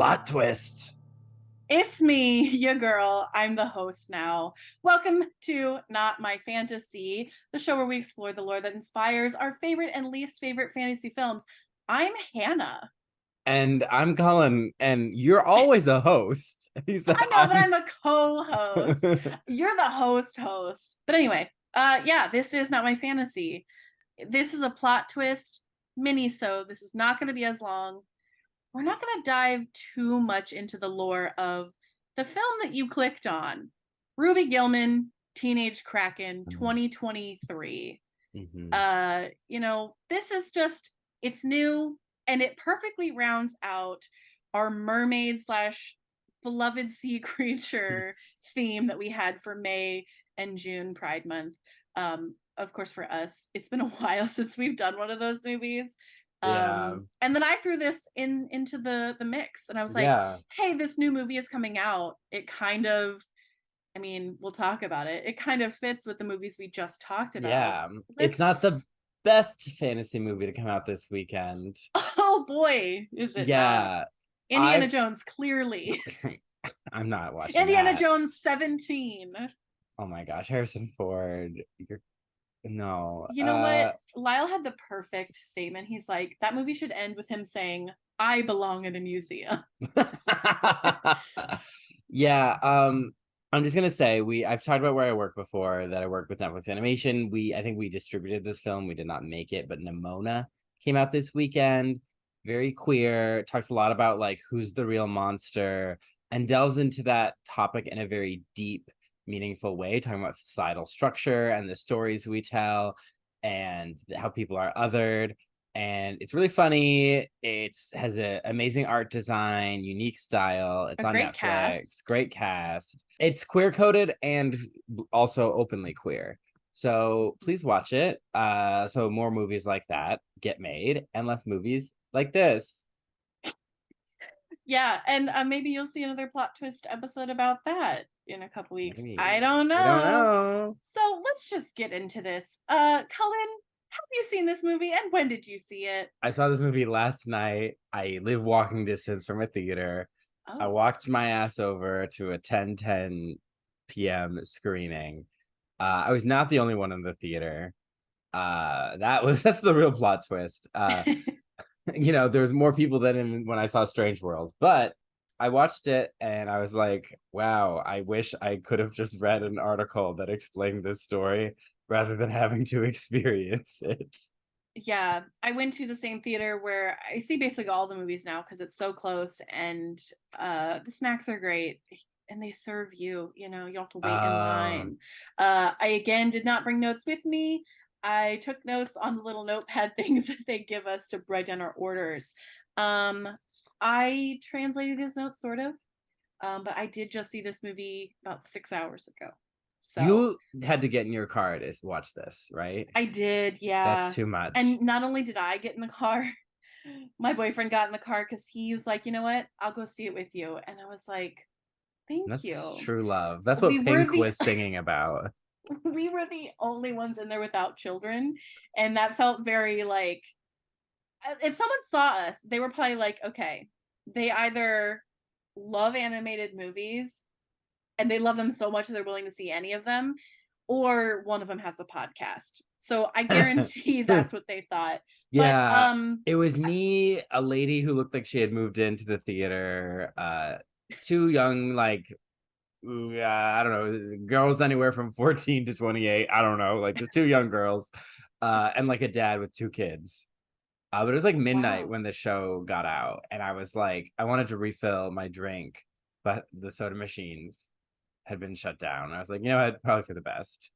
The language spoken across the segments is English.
Plot twist. It's me, your girl. I'm the host now. Welcome to Not My Fantasy, the show where we explore the lore that inspires our favorite and least favorite fantasy films. I'm Hannah. And I'm Cullen, and you're always a host. He said I know, but I'm a co-host. You're the host. But anyway, this is Not My Fantasy. This is a plot twist mini-sode. This is not going to be as long. We're not going to dive too much into the lore of the film that you clicked on, Ruby Gillman, Teenage Kraken, 2023. This is just, it's new, and it perfectly rounds out our mermaid slash beloved sea creature theme that we had for May and June Pride Month. Of course, for us, it's been a while since we've done one of those movies. Yeah. And then I threw this into the mix, and I was like, Yeah. hey, this new movie is coming out. It kind of, I mean, we'll talk about it. It kind of fits with the movies we just talked about. Yeah. It's not the best fantasy movie to come out this weekend. Oh boy, is it not? Yeah. Indiana Jones, clearly. I'm not watching Indiana that. Jones 17. Oh my gosh, Harrison Ford. No. You know what? Lyle had the perfect statement. He's like, that movie should end with him saying, I belong in a museum. Yeah. I'm just gonna say I've talked about where I work before, that I work with Netflix Animation. I think we distributed this film. We did not make it, but Nimona came out this weekend. Very queer, talks a lot about like who's the real monster, and delves into that topic in a very deep, meaningful way, talking about societal structure and the stories we tell and how people are othered. And it's really funny. It has an amazing art design, unique style. It's on Netflix. Great cast. It's queer coded and also openly queer. So please watch it. So more movies like that get made, and less movies like this. Yeah, and maybe you'll see another plot twist episode about that in a couple weeks. Maybe. I don't know. I don't know. So let's just get into this. Cullen, have you seen this movie, and when did you see it? I saw this movie last night. I live walking distance from a theater. I walked my ass over to a 10:10 p.m. screening. I was not the only one in the theater. That's the real plot twist. There's more people than when I saw Strange World, but I watched it and I was like, wow, I wish I could have just read an article that explained this story rather than having to experience it. Yeah, I went to the same theater where I see basically all the movies now because it's so close, and the snacks are great, and they serve you, you don't have to wait in line. I again did not bring notes with me. I took notes on the little notepad things that they give us to write down our orders. I translated these notes sort of, but I did just see this movie about 6 hours ago. So you had to get in your car to watch this, right? I did, yeah. That's too much. And not only did I get in the car, my boyfriend got in the car because he was like, you know what? I'll go see it with you. And I was like, thank you. That's true love. That's what Pink was singing about. We were the only ones in there without children. And that felt very like, if someone saw us, they were probably like, okay, they either love animated movies and they love them so much that they're willing to see any of them, or one of them has a podcast. So I guarantee that's what they thought. Yeah, but, it was me, a lady who looked like she had moved into the theater, two young, like, I don't know, girls anywhere from 14 to 28. I don't know, like just two young girls, and like a dad with two kids. But it was like midnight when the show got out, and I was like, I wanted to refill my drink, but the soda machines had been shut down. I was like, what, probably for the best.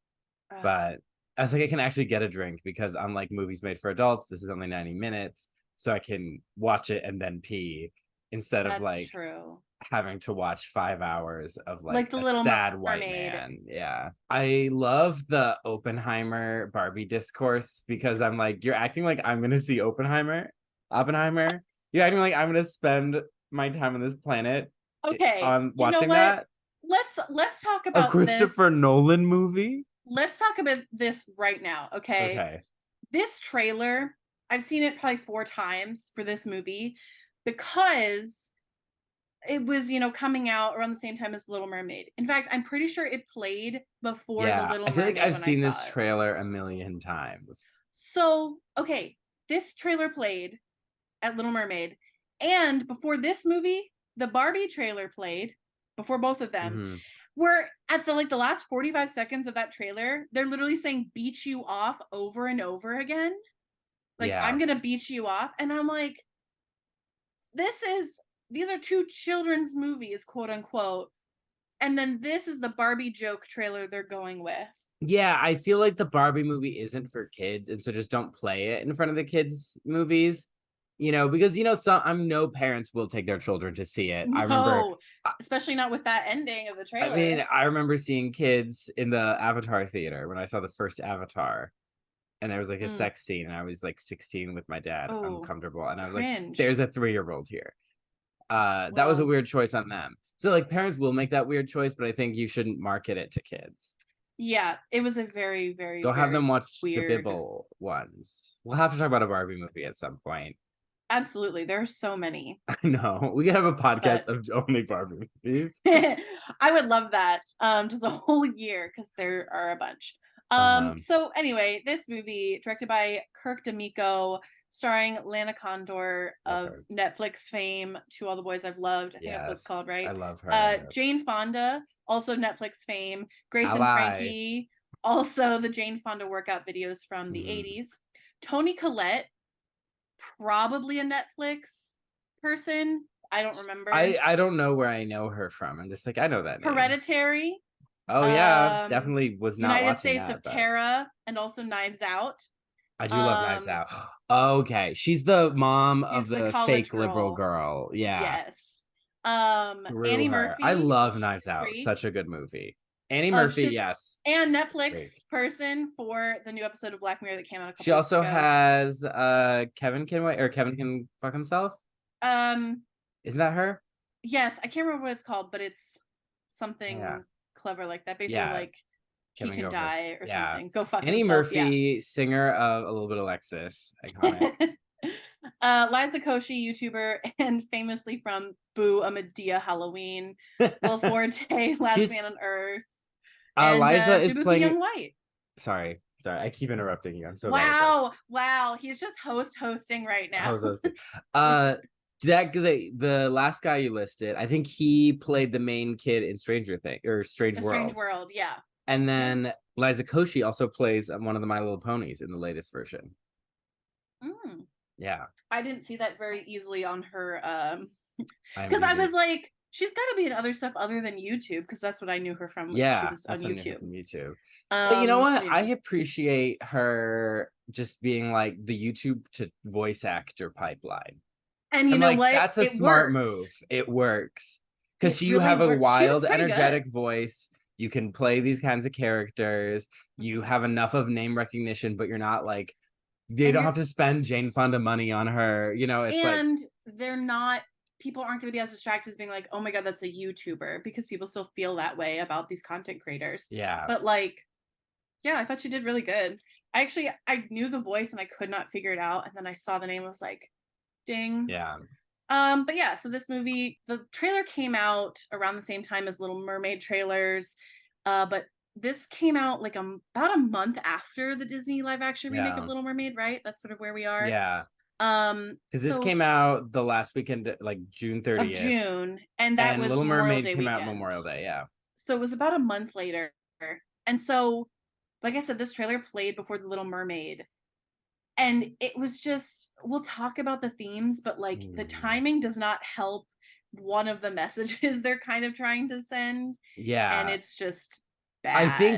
But I was like, I can actually get a drink because unlike movies made for adults, this is only 90 minutes, so I can watch it and then pee instead of like having to watch 5 hours of like the little sad white man. Yeah, I love the Oppenheimer Barbie discourse because I'm like, you're acting like I'm gonna see Oppenheimer. You're acting like I'm gonna spend my time on this planet on watching that. Let's talk about a Christopher Nolan movie. Let's talk about this right now, okay? This trailer, I've seen it probably 4 times for this movie because it was, you know, coming out around the same time as Little Mermaid. In fact, I'm pretty sure it played before The Yeah, Little I feel like Mermaid I've when I seen saw this it. trailer a million times. So, okay, this trailer played at Little Mermaid, and before this movie, the Barbie trailer played before both of them. Mm-hmm. Where at the last 45 seconds of that trailer, they're literally saying beat you off over and over again. Like, Yeah. I'm gonna beat you off. And I'm like, these are two children's movies, quote unquote. And then this is the Barbie joke trailer they're going with. Yeah, I feel like the Barbie movie isn't for kids, and so just don't play it in front of the kids' movies. You know, because I'm no parents will take their children to see it. No, especially not with that ending of the trailer. I remember seeing kids in the Avatar theater when I saw the first Avatar, and there was like a sex scene, and I was like 16 with my dad, uncomfortable, and I was like, cringe. "There's a 3-year-old here." That was a Well, weird choice on them. So like parents will make that weird choice, but I think you shouldn't market it to kids. yeah, it was a very, very, Go have very them watch the weird. Bibble ones. We'll have to talk about a Barbie movie at some point. Absolutely, there are so many. I know we can have a podcast But of only Barbie movies. I would love that. Just a whole year because there are a bunch. So anyway, this movie directed by Kirk D'Amico, starring Lana Condor of her. Netflix fame, To All the Boys I've Loved. I think that's what it's called, right? I love her. Jane Fonda, also Netflix fame. Grace and Ally. Frankie, also the Jane Fonda workout videos from the 80s. Toni Collette, probably a Netflix person. I don't remember. I don't know where I know her from. I'm just like, I know that name. Hereditary. Oh yeah, definitely was not United watching States that, of but Terra, and also Knives Out. I do love Knives Out. Okay, she's the mom of She's the the college fake liberal girl. Yeah, Yes. through Annie her. I Murphy, love Knives Schitt's Out. Creek, Such a good movie. Annie Murphy, Shit, yes. and Great. Netflix person for the new episode of Black Mirror that came out a couple She weeks also ago. has Kevin Can Wait or Kevin Can Fuck Himself. Isn't that her? Yes, I can't remember what it's called, but it's something clever like that. Basically, like he Kevin can Gopher. die or something. Go fuck Annie himself. Murphy, singer of A Little Bit of Alexis, iconic. Liza Koshy, YouTuber, and famously from Boo, a Medea Halloween. Will Forte, Last Man on Earth. And Liza is Jabuki playing Young White. Sorry, I keep interrupting you. I'm so wow. He's just hosting right now. hosting. The last guy you listed, I think he played the main kid in Stranger Things or Strange World. Strange World, yeah. And then Liza Koshy also plays one of the My Little Ponies in the latest version. Yeah, I didn't see that very easily on her because I was like, she's got to be in other stuff other than YouTube, because that's what I knew her from. Yeah, she was on YouTube. From YouTube. But you know what? I appreciate her just being like the YouTube to voice actor pipeline. And you know like, what? That's a smart move. It works because you really have a wild, energetic voice. You can play these kinds of characters. You have enough of name recognition, but you're not like they don't have to spend Jane Fonda money on her. You know, it's and they're not. People aren't going to be as distracted as being like, oh my god, that's a YouTuber, because people still feel that way about these content creators. Yeah. But like, yeah, I thought she did really good. I knew the voice and I could not figure it out, and then I saw the name and was like, ding. Yeah. But yeah, so this movie, the trailer came out around the same time as Little Mermaid trailers, but this came out like about a month after the Disney live action remake of Little Mermaid, right? That's sort of where we are. Yeah. Because this came out the last weekend, like June 30th. Of June, and that was Little Mermaid came out Memorial Day, yeah. So it was about a month later. And so, like I said, this trailer played before the Little Mermaid. And it was just, we'll talk about the themes, but like the timing does not help one of the messages they're kind of trying to send. Yeah. And it's just bad. I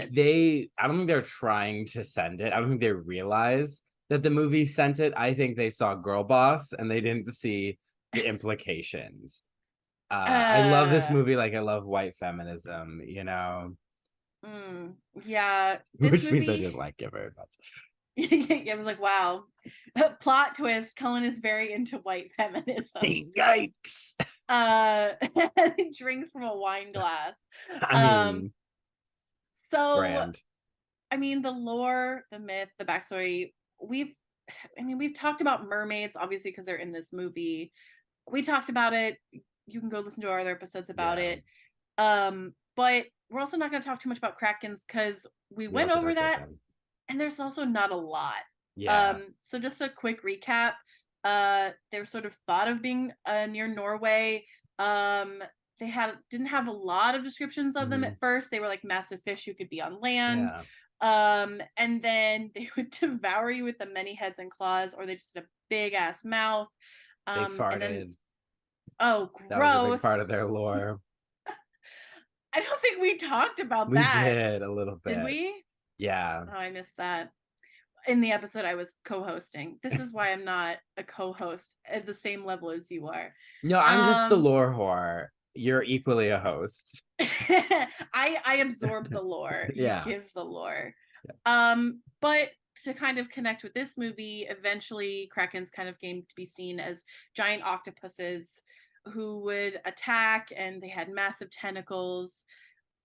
don't think they're trying to send it. I don't think they realize that the movie sent it. I think they saw Girl Boss and they didn't see the implications. I love this movie. Like, I love white feminism, you know? Yeah. Which means I didn't like it very much. I was like, wow. Plot twist, Cullen is very into white feminism. Yikes. He drinks from a wine glass. Brand. I mean, the lore, the myth, the backstory, we've talked about mermaids, obviously, because they're in this movie. We talked about it you can go listen to our other episodes about Yeah. it. But we're also not going to talk too much about Krakens because we went also over talked about that, them. and there's also not a lot. Yeah. So just a quick recap. They're sort of thought of being near Norway. They didn't have a lot of descriptions of them at first. They were like massive fish who could be on land. And then they would devour you with the many heads and claws, or they just had a big ass mouth. They farted. And then, oh, gross. That was a big part of their lore. I don't think we talked about we that. We did a little bit. Did we? Yeah. Oh, I missed that. In the episode I was co-hosting. This is why I'm not a co-host at the same level as you are. No, I'm just the lore whore. You're equally a host. I absorb the lore. Yeah. You give the lore. Yeah. But to kind of connect with this movie, eventually Krakens kind of came to be seen as giant octopuses who would attack, and they had massive tentacles.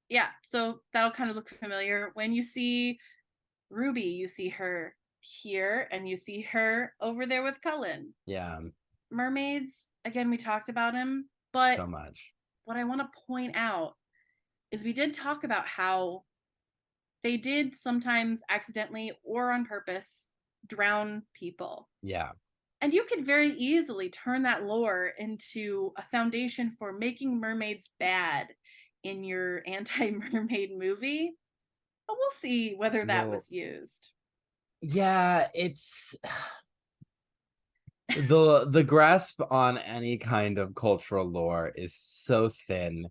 Yeah, so that'll kind of look familiar. When you see Ruby, you see her here, and you see her over there with Cullen. Yeah. Mermaids, again, we talked about him, but so much. What I want to point out is we did talk about how they did sometimes accidentally or on purpose drown people. Yeah. And you could very easily turn that lore into a foundation for making mermaids bad in your anti-mermaid movie. But we'll see whether that was used. Yeah, it's the grasp on any kind of cultural lore is so thin.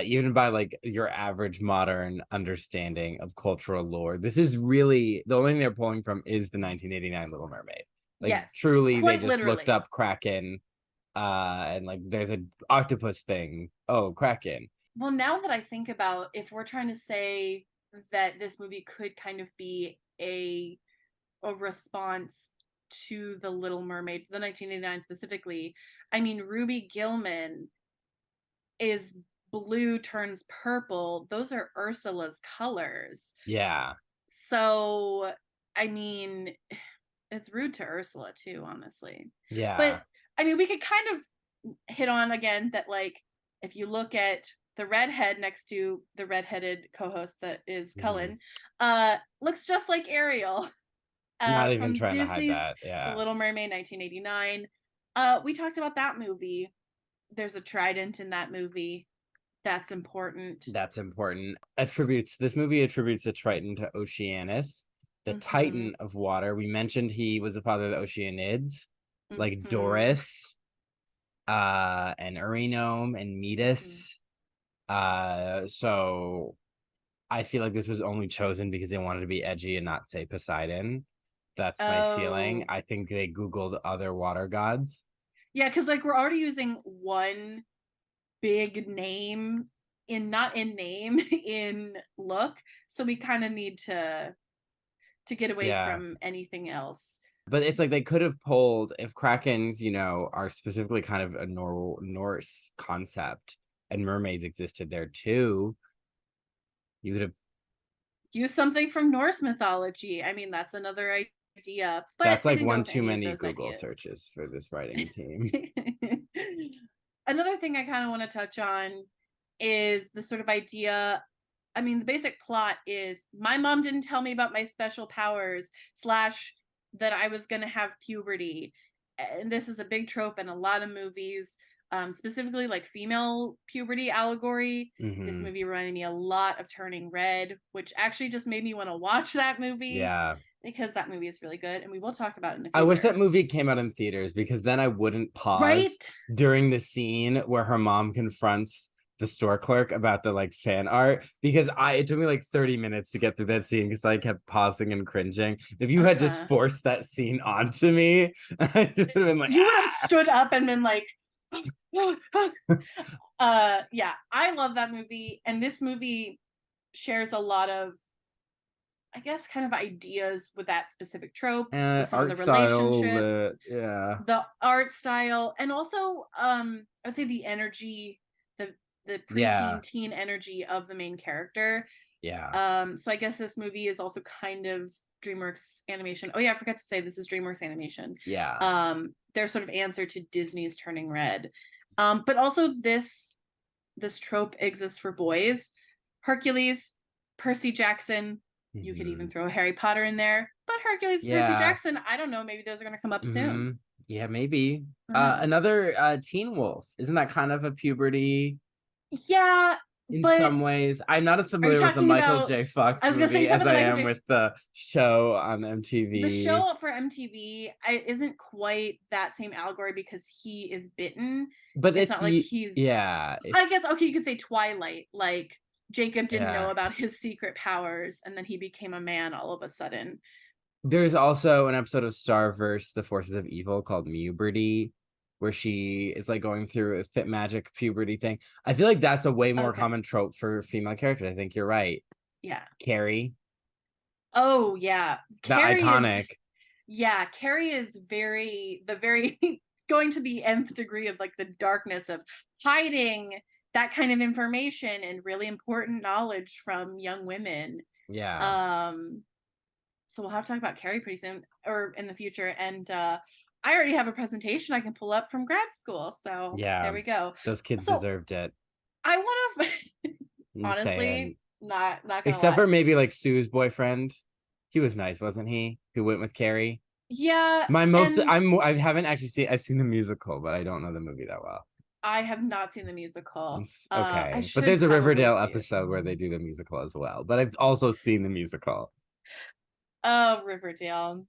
Even by like your average modern understanding of cultural lore. This is really the only thing they're pulling from is the 1989 Little Mermaid. Like, yes, truly, they just literally looked up Kraken, and like there's an octopus thing. Oh, Kraken. Well, now that I think about, if we're trying to say that this movie could kind of be a response to the Little Mermaid, the 1989 specifically, I mean, Ruby Gillman is blue turns purple. Those are Ursula's colors. Yeah. So, I mean, it's rude to Ursula too, honestly. Yeah. But I mean, we could kind of hit on again that, like, if you look at the redhead next to the redheaded co-host that is Cullen, looks just like Ariel. Not even trying Disney's to hide that. Yeah. The Little Mermaid, 1989. We talked about that movie. There's a trident in that movie. That's important. This movie attributes the Triton to Oceanus, the Titan of water. We mentioned he was the father of the Oceanids, like Doris, and Eurynome and Metis. So I feel like this was only chosen because they wanted to be edgy and not say Poseidon. That's my feeling. I think they Googled other water gods. Yeah, because like we're already using one big name not in name, in look. So we kind of need to get away from anything else. But it's like they could have pulled, if Krakens, are specifically kind of a Norse concept and mermaids existed there too, you could have used something from Norse mythology. I mean, that's another idea. But that's like one too many Google ideas. Searches for this writing team. Another thing I kind of want to touch on is the sort of idea. I mean, the basic plot is my mom didn't tell me about my special powers / that I was going to have puberty. And this is a big trope in a lot of movies, specifically like female puberty allegory. This movie reminded me a lot of Turning Red, which actually just made me want to watch that movie. Yeah. Because that movie is really good, and we will talk about it in the future. I wish that movie came out in theaters, because then I wouldn't pause during the scene where her mom confronts the store clerk about the like fan art, because it took me like 30 minutes to get through that scene because I kept pausing and cringing. If you had just forced that scene onto me, I just would have been like, you would have stood up and been like, yeah, I love that movie, and this movie shares a lot of, I guess, kind of ideas with that specific trope, with some of the relationships, the art style, and also I'd say the energy, the preteen teen energy of the main character. So I guess this movie is also kind of DreamWorks Animation. Oh yeah, I forgot to say this is DreamWorks Animation. Their sort of answer to Disney's Turning Red. But also this trope exists for boys. Hercules, Percy Jackson, you could even throw Harry Potter in there, but Hercules, Percy Jackson, I don't know, maybe those are going to come up soon. Yeah, maybe. Another Teen Wolf. Isn't that kind of a puberty? Yeah, in but some ways. I'm not as are you familiar with the talking Michael about? J. Fox I was gonna say, movie you talking as about the I Michael am J. with the show on MTV. The show for MTV isn't quite that same allegory because he is bitten. But It's not like he's. yeah. I guess okay, you could say Twilight. Like Jacob didn't know Yeah. about his secret powers, and then he became a man all of a sudden. There's also an episode of Starverse, The Forces of Evil, called Muberty, where she is like going through a fit magic puberty thing. I feel like that's a way more common trope for female characters. I think you're right. Yeah. Carrie. Oh yeah. The iconic. Yeah, Carrie is very going to the nth degree of like the darkness of hiding that kind of information and really important knowledge from young women. Yeah. So we'll have to talk about Carrie pretty soon or in the future. And I already have a presentation I can pull up from grad school. So yeah, there we go. Those kids deserved it. I want to honestly not gonna except lie. for maybe like Sue's boyfriend. He was nice, wasn't he? Who went with Carrie? Yeah. I haven't actually seen. I've seen the musical, but I don't know the movie that well. I have not seen the musical. Okay, but there's a Riverdale episode where they do the musical as well. But I've also seen the musical. Oh, Riverdale.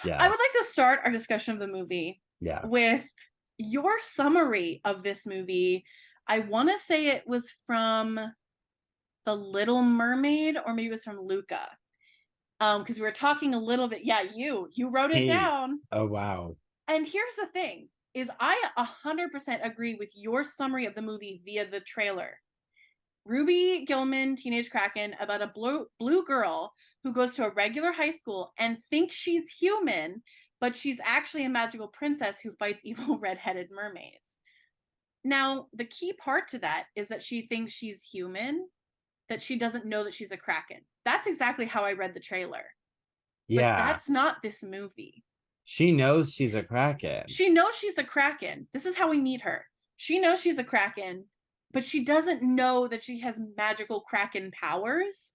Yeah. I would like to start our discussion of the movie with your summary of this movie. I want to say it was from The Little Mermaid, or maybe it was from Luca. Because we were talking a little bit. Yeah, you wrote it down. Oh, wow. And here's the thing, is I 100% agree with your summary of the movie via the trailer. Ruby Gillman, Teenage Kraken, about a blue girl who goes to a regular high school and thinks she's human, but she's actually a magical princess who fights evil redheaded mermaids. Now, the key part to that is that she thinks she's human, that she doesn't know that she's a Kraken. That's exactly how I read the trailer. Yeah. But that's not this movie. She knows she's a Kraken. She knows she's a Kraken. This is how we meet her. She knows she's a Kraken, but she doesn't know that she has magical Kraken powers.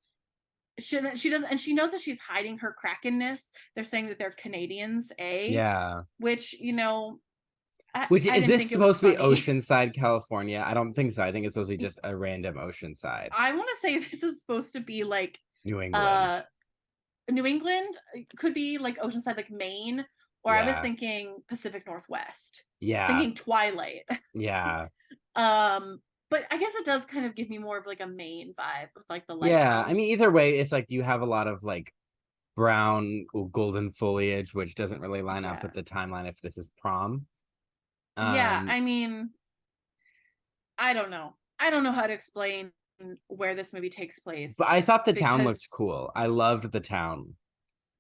She doesn't, and she knows that she's hiding her Krakenness. They're saying that they're Canadians, Yeah. Which, you know, is this supposed to be Oceanside, California? I don't think so. I think it's supposed to be just a random Oceanside. I want to say this is supposed to be like New England. New England could be like Oceanside, like Maine, or I was thinking Pacific Northwest. Yeah. Thinking Twilight. Yeah. But I guess it does kind of give me more of like a Maine vibe with like the lighthouse. Yeah, I mean, either way, it's like you have a lot of like brown golden foliage, which doesn't really line up with the timeline if this is prom. Yeah, I mean, I don't know how to explain where this movie takes place. But I thought the town looked cool. I loved the town.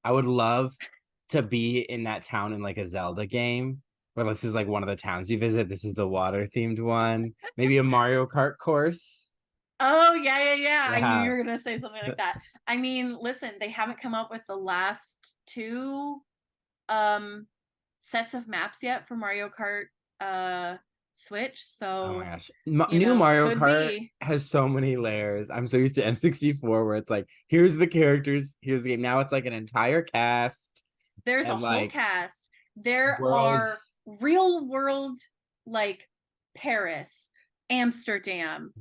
I would love to be in that town in like a Zelda game where this is like one of the towns you visit. This is the water themed one. Maybe a Mario Kart course. Oh, yeah. I knew you were going to say something like that. I mean, listen, they haven't come up with the last two sets of maps yet for Mario Kart Switch. So, oh my gosh, new Mario Kart has so many layers. I'm so used to N64 where it's like, here's the characters, here's the game. Now it's like an entire cast. There's a whole cast. There are real world, like Paris, Amsterdam,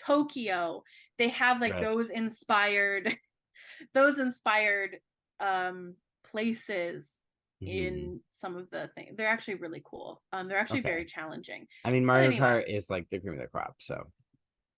Tokyo. They have like those inspired places in some of the things. They're actually really cool. They're actually very challenging. I mean, Mario Kart is like the cream of the crop, so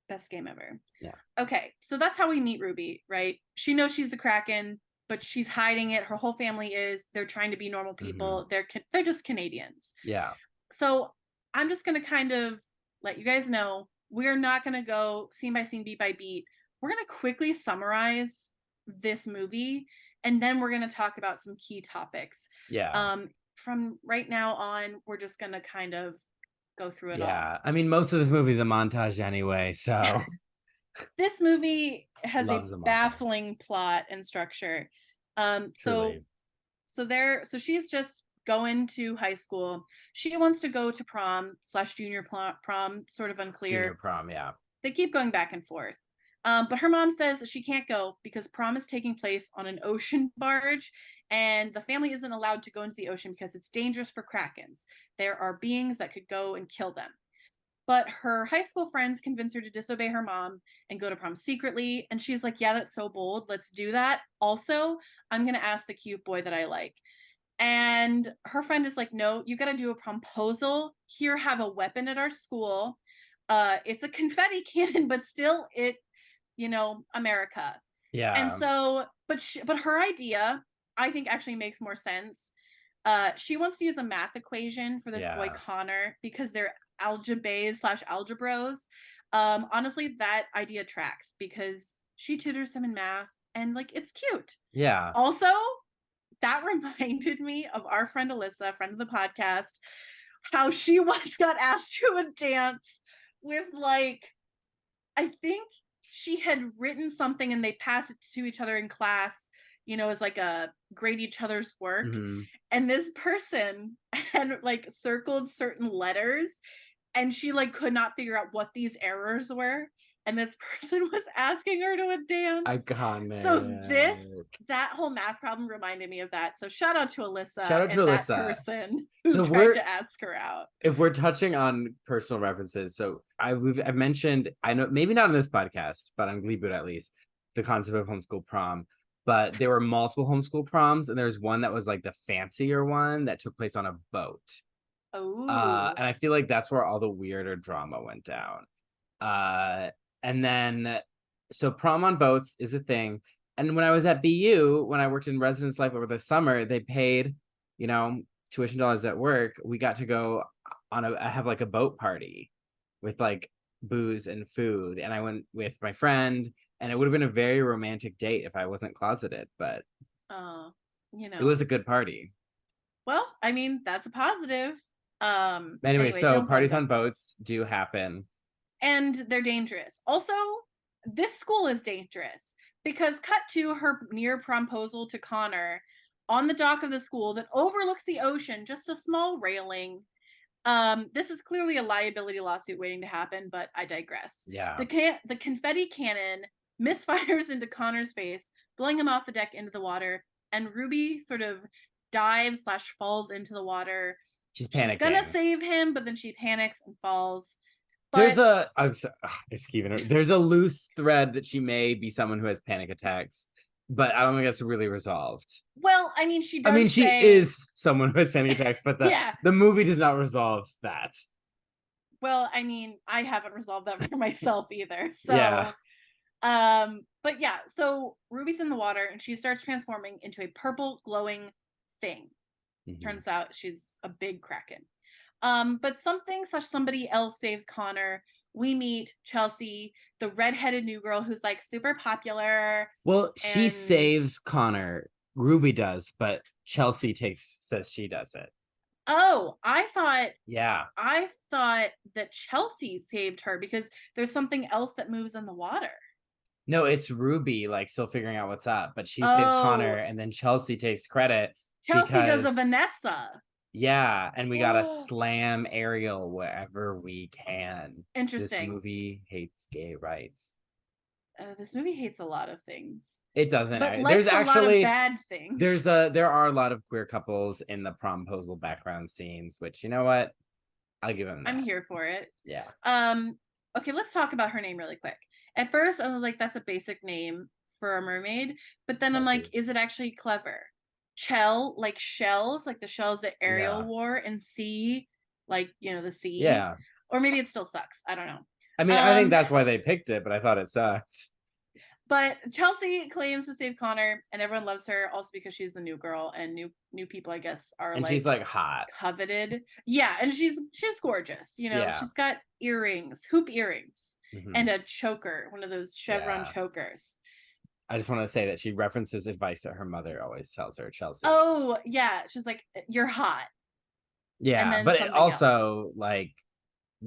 best game ever. Yeah. Okay, so that's how we meet Ruby, right? She knows she's a Kraken, but she's hiding it. Her whole family is. They're trying to be normal people. They're just Canadians. Yeah. So I'm just gonna kind of let you guys know we're not gonna go scene by scene, beat by beat. We're gonna quickly summarize this movie, and then we're gonna talk about some key topics. Yeah. From right now on, we're just gonna kind of go through it all. Yeah. I mean, most of this movie is a montage anyway, so this movie has a baffling plot and structure. So she's just going to high school. She wants to go to prom/junior prom, sort of unclear. Junior prom, yeah. They keep going back and forth. But her mom says that she can't go because prom is taking place on an ocean barge, and the family isn't allowed to go into the ocean because it's dangerous for Krakens. There are beings that could go and kill them. But her high school friends convince her to disobey her mom and go to prom secretly. And she's like, yeah, that's so bold. Let's do that. Also, I'm going to ask the cute boy that I like. And her friend is like, no, you got to do a promposal. Here, have a weapon at our school. It's a confetti cannon, but still America. Yeah. And so, but her idea, I think, actually makes more sense. She wants to use a math equation for this boy Connor because they're algebras/algebros. Honestly, that idea tracks because she tutors him in math and like it's cute. Yeah. Also, that reminded me of our friend Alyssa, friend of the podcast, how she once got asked to a dance with like, I think she had written something and they passed it to each other in class, as like a grade each other's work. Mm-hmm. And this person had like circled certain letters and she like could not figure out what these errors were. And this person was asking her to a dance. Iconic. So that whole math problem reminded me of that. So shout out to Alyssa. That person who tried to ask her out. If we're touching on personal references, so I've mentioned, I know maybe not on this podcast, but on Glee Boot at least, the concept of homeschool prom. But there were multiple homeschool proms, and there's one that was like the fancier one that took place on a boat. Oh. And I feel like that's where all the weirder drama went down. And then, so prom on boats is a thing. And when I was at BU, when I worked in residence life over the summer, they paid, tuition dollars at work. We got to go on have like a boat party with like booze and food. And I went with my friend, and it would have been a very romantic date if I wasn't closeted, but it was a good party. Well, I mean, that's a positive. Anyway, so parties on boats do happen. And they're dangerous. Also, this school is dangerous because cut to her near promposal to Connor on the dock of the school that overlooks the ocean, just a small railing. This is clearly a liability lawsuit waiting to happen, but I digress. Yeah. The confetti cannon misfires into Connor's face, blowing him off the deck into the water, and Ruby sort of dives/falls into the water. She's panicking. She's gonna save him, but then she panics and falls. But there's a loose thread that she may be someone who has panic attacks, but I don't think that's really resolved. Well, I mean, she is someone who has panic attacks, but the movie does not resolve that. Well, I mean, I haven't resolved that for myself either. So, but yeah, so Ruby's in the water and she starts transforming into a purple glowing thing. Mm-hmm. Turns out she's a big Kraken. But somebody else saves Connor. We meet Chelsea, the redheaded new girl who's like super popular. Well, she saves Connor. Ruby does, but Chelsea says she does it. Oh, I thought that Chelsea saved her because there's something else that moves in the water. No, it's Ruby, like, still figuring out what's up, but she saves Connor, and then Chelsea takes credit. Chelsea does a Vanessa. Yeah, and we gotta slam Ariel wherever we can. Interesting. This movie hates gay rights. This movie hates a lot of things. It doesn't. But there's actually a lot of bad things. There are a lot of queer couples in the promposal background scenes, which, you know what? I'll give them that. I'm here for it. Yeah. Okay, let's talk about her name really quick. At first, I was like, that's a basic name for a mermaid. But then I'm like, is it actually clever? Chell, like shells, like the shells that Ariel wore in sea, like, the sea. Yeah. Or maybe it still sucks. I don't know. I mean, I think that's why they picked it, but I thought it sucked. But Chelsea claims to save Connor, and everyone loves her also because she's the new girl, and new people, I guess, are and she's like hot, coveted. Yeah, and she's gorgeous. She's got hoop earrings, and a choker, one of those chevron chokers. I just want to say that she references advice that her mother always tells her, Chelsea. Oh, yeah. She's like, you're hot. Yeah, but also, like,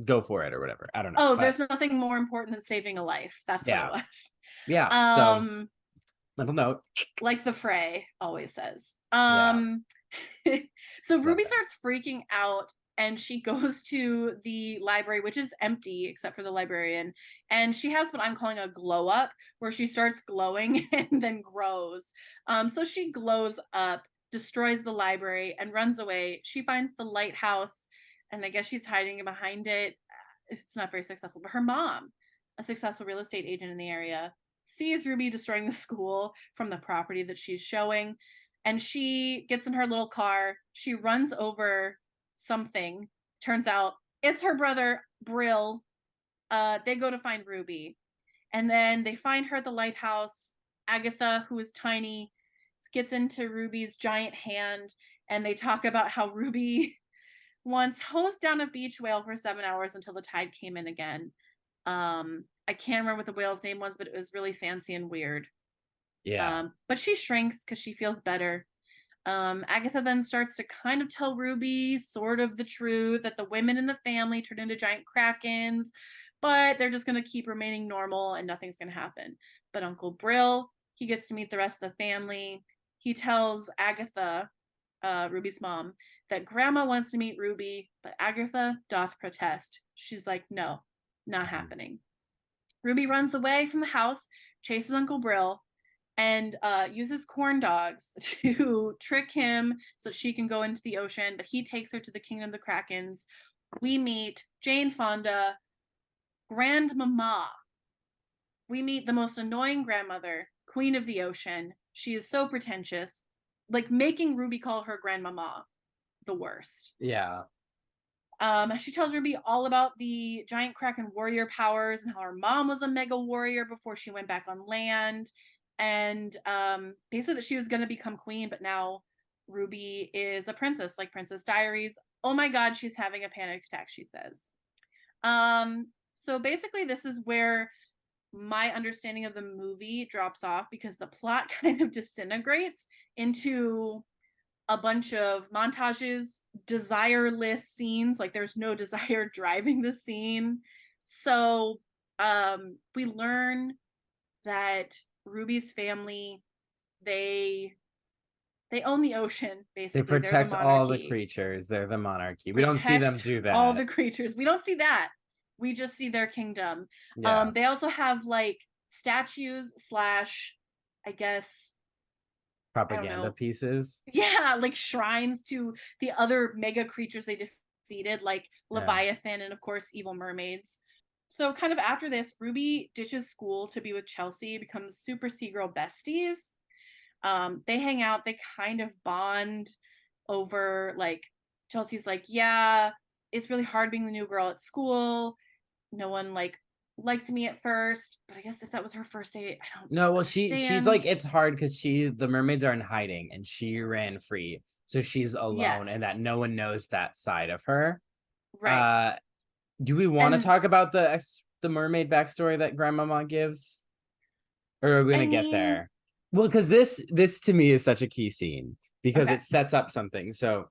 go for it or whatever. I don't know. Oh, there's nothing more important than saving a life. That's what it was. Yeah. So, mental note. Like the Fray always says. So Love Ruby that. starts freaking out and she goes to the library, which is empty except for the librarian. And she has what I'm calling a glow up, where she starts glowing and then grows. So she glows up, destroys the library, and runs away. She finds the lighthouse, and I guess she's hiding behind it. It's not very successful, but her mom, a successful real estate agent in the area, sees Ruby destroying the school from the property that she's showing, and she gets in her little car. She runs over something. Turns out it's her brother Brill. They go to find Ruby, and then they find her at the lighthouse. Agatha, who is tiny, gets into Ruby's giant hand, and they talk about how Ruby once hosed down a beach whale for 7 hours until the tide came in again. I can't remember what the whale's name was, but it was really fancy and weird. Yeah. But she shrinks because she feels better. Agatha then starts to kind of tell Ruby sort of the truth, that the women in the family turned into giant krakens, but they're just going to keep remaining normal and nothing's going to happen. But Uncle Brill, he gets to meet the rest of the family. He tells Agatha, Ruby's mom, that grandma wants to meet Ruby, but Agatha doth protest. She's like, no, not happening. Ruby runs away from the house, chases Uncle Brill, and uses corn dogs to trick him so she can go into the ocean, but he takes her to the kingdom of the Krakens. We meet Jane Fonda, Grandmama. We meet the most annoying grandmother, Queen of the Ocean. She is so pretentious, like making Ruby call her Grandmama the worst. Yeah. She tells Ruby all about the giant Kraken warrior powers and how her mom was a mega warrior before she went back on land. And basically that she was going to become queen, but now Ruby is a princess, like Princess Diaries. Oh my God, she's having a panic attack, she says. So basically this is where my understanding of the movie drops off, because the plot kind of disintegrates into a bunch of montages, desireless scenes, like there's no desire driving the scene. So we learn that Ruby's family, they own the ocean, They basically. They're the protect all the monarchy. creatures. They're the monarchy. We don't see them Protect do all that. the creatures. We don't see that. We just see their kingdom. Yeah. They also have like statues slash, I guess, I don't Propaganda know. pieces. Yeah, like shrines to the other mega creatures they defeated, like Yeah. Leviathan and of course evil mermaids. So kind of after this, Ruby ditches school to be with Chelsea, becomes super sea girl besties. They hang out, they kind of bond over, like, Chelsea's like, yeah, it's really hard being the new girl at school. No one liked me at first, but I guess if that was her first date, I don't No, well, she's understand. like, it's hard because the mermaids are in hiding and she ran free. So she's alone and Yes, that no one knows that side of her. right. Uh do we want to And talk about the mermaid backstory that Grandmama gives? Or are we I gonna get mean, there? Well, because this to me is such a key scene because okay. it sets up something so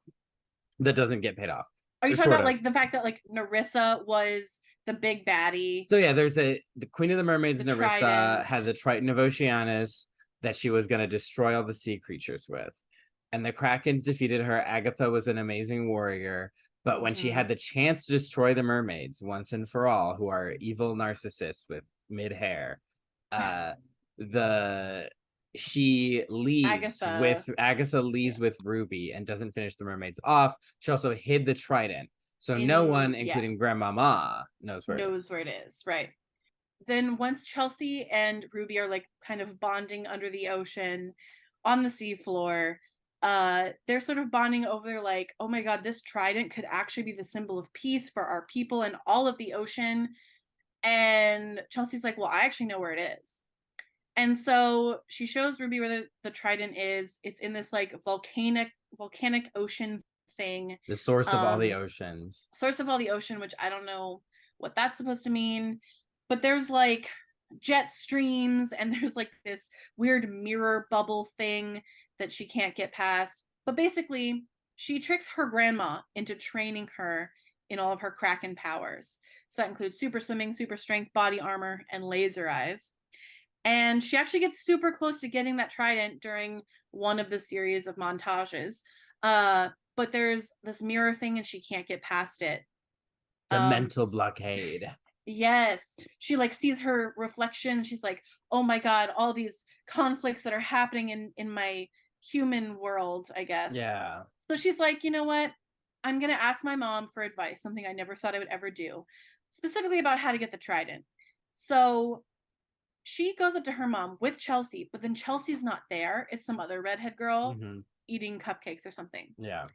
that doesn't get paid off. Are you Or talking sort about of. like the fact that like Narissa was the big baddie, So yeah, there's the Queen of the Mermaids, the Narissa, trident? had the Triton of Oceanus that she was gonna destroy all the sea creatures with. And the Krakens defeated her. Agatha was an amazing warrior. But when she Mm-hmm. had the chance to destroy the mermaids once and for all, who are evil narcissists with mid hair, uh, the she leaves Agatha, with Agatha yeah, leaves with Ruby and doesn't finish the mermaids off. She also hid the trident, so no one, yeah, including Grandmama, knows where it knows is. where it is, right? Then once Chelsea and Ruby are like kind of bonding under the ocean on the seafloor, they're sort of bonding over like, oh my God, this trident could actually be the symbol of peace for our people and all of the ocean. And Chelsea's like, well, I actually know where it is. And so she shows Ruby where the trident is. It's in this like volcanic ocean thing. The source of all the Um, oceans. Source of all the ocean, which I don't know what that's supposed to mean. But there's like jet streams and there's like this weird mirror bubble thing that she can't get past. But basically, she tricks her grandma into training her in all of her Kraken powers. So that includes super swimming, super strength, body armor, and laser eyes. And she actually gets super close to getting that trident during one of the series of montages. But there's this mirror thing and she can't get past it. It's a mental blockade. Yes. She like sees her reflection. She's like, oh my God, all these conflicts that are happening in my human world, I guess. Yeah. So she's like, you know what? I'm going to ask my mom for advice, something I never thought I would ever do, specifically about how to get the trident. So she goes up to her mom with Chelsea, but then Chelsea's not there. It's some other redhead girl eating cupcakes or something. Yeah.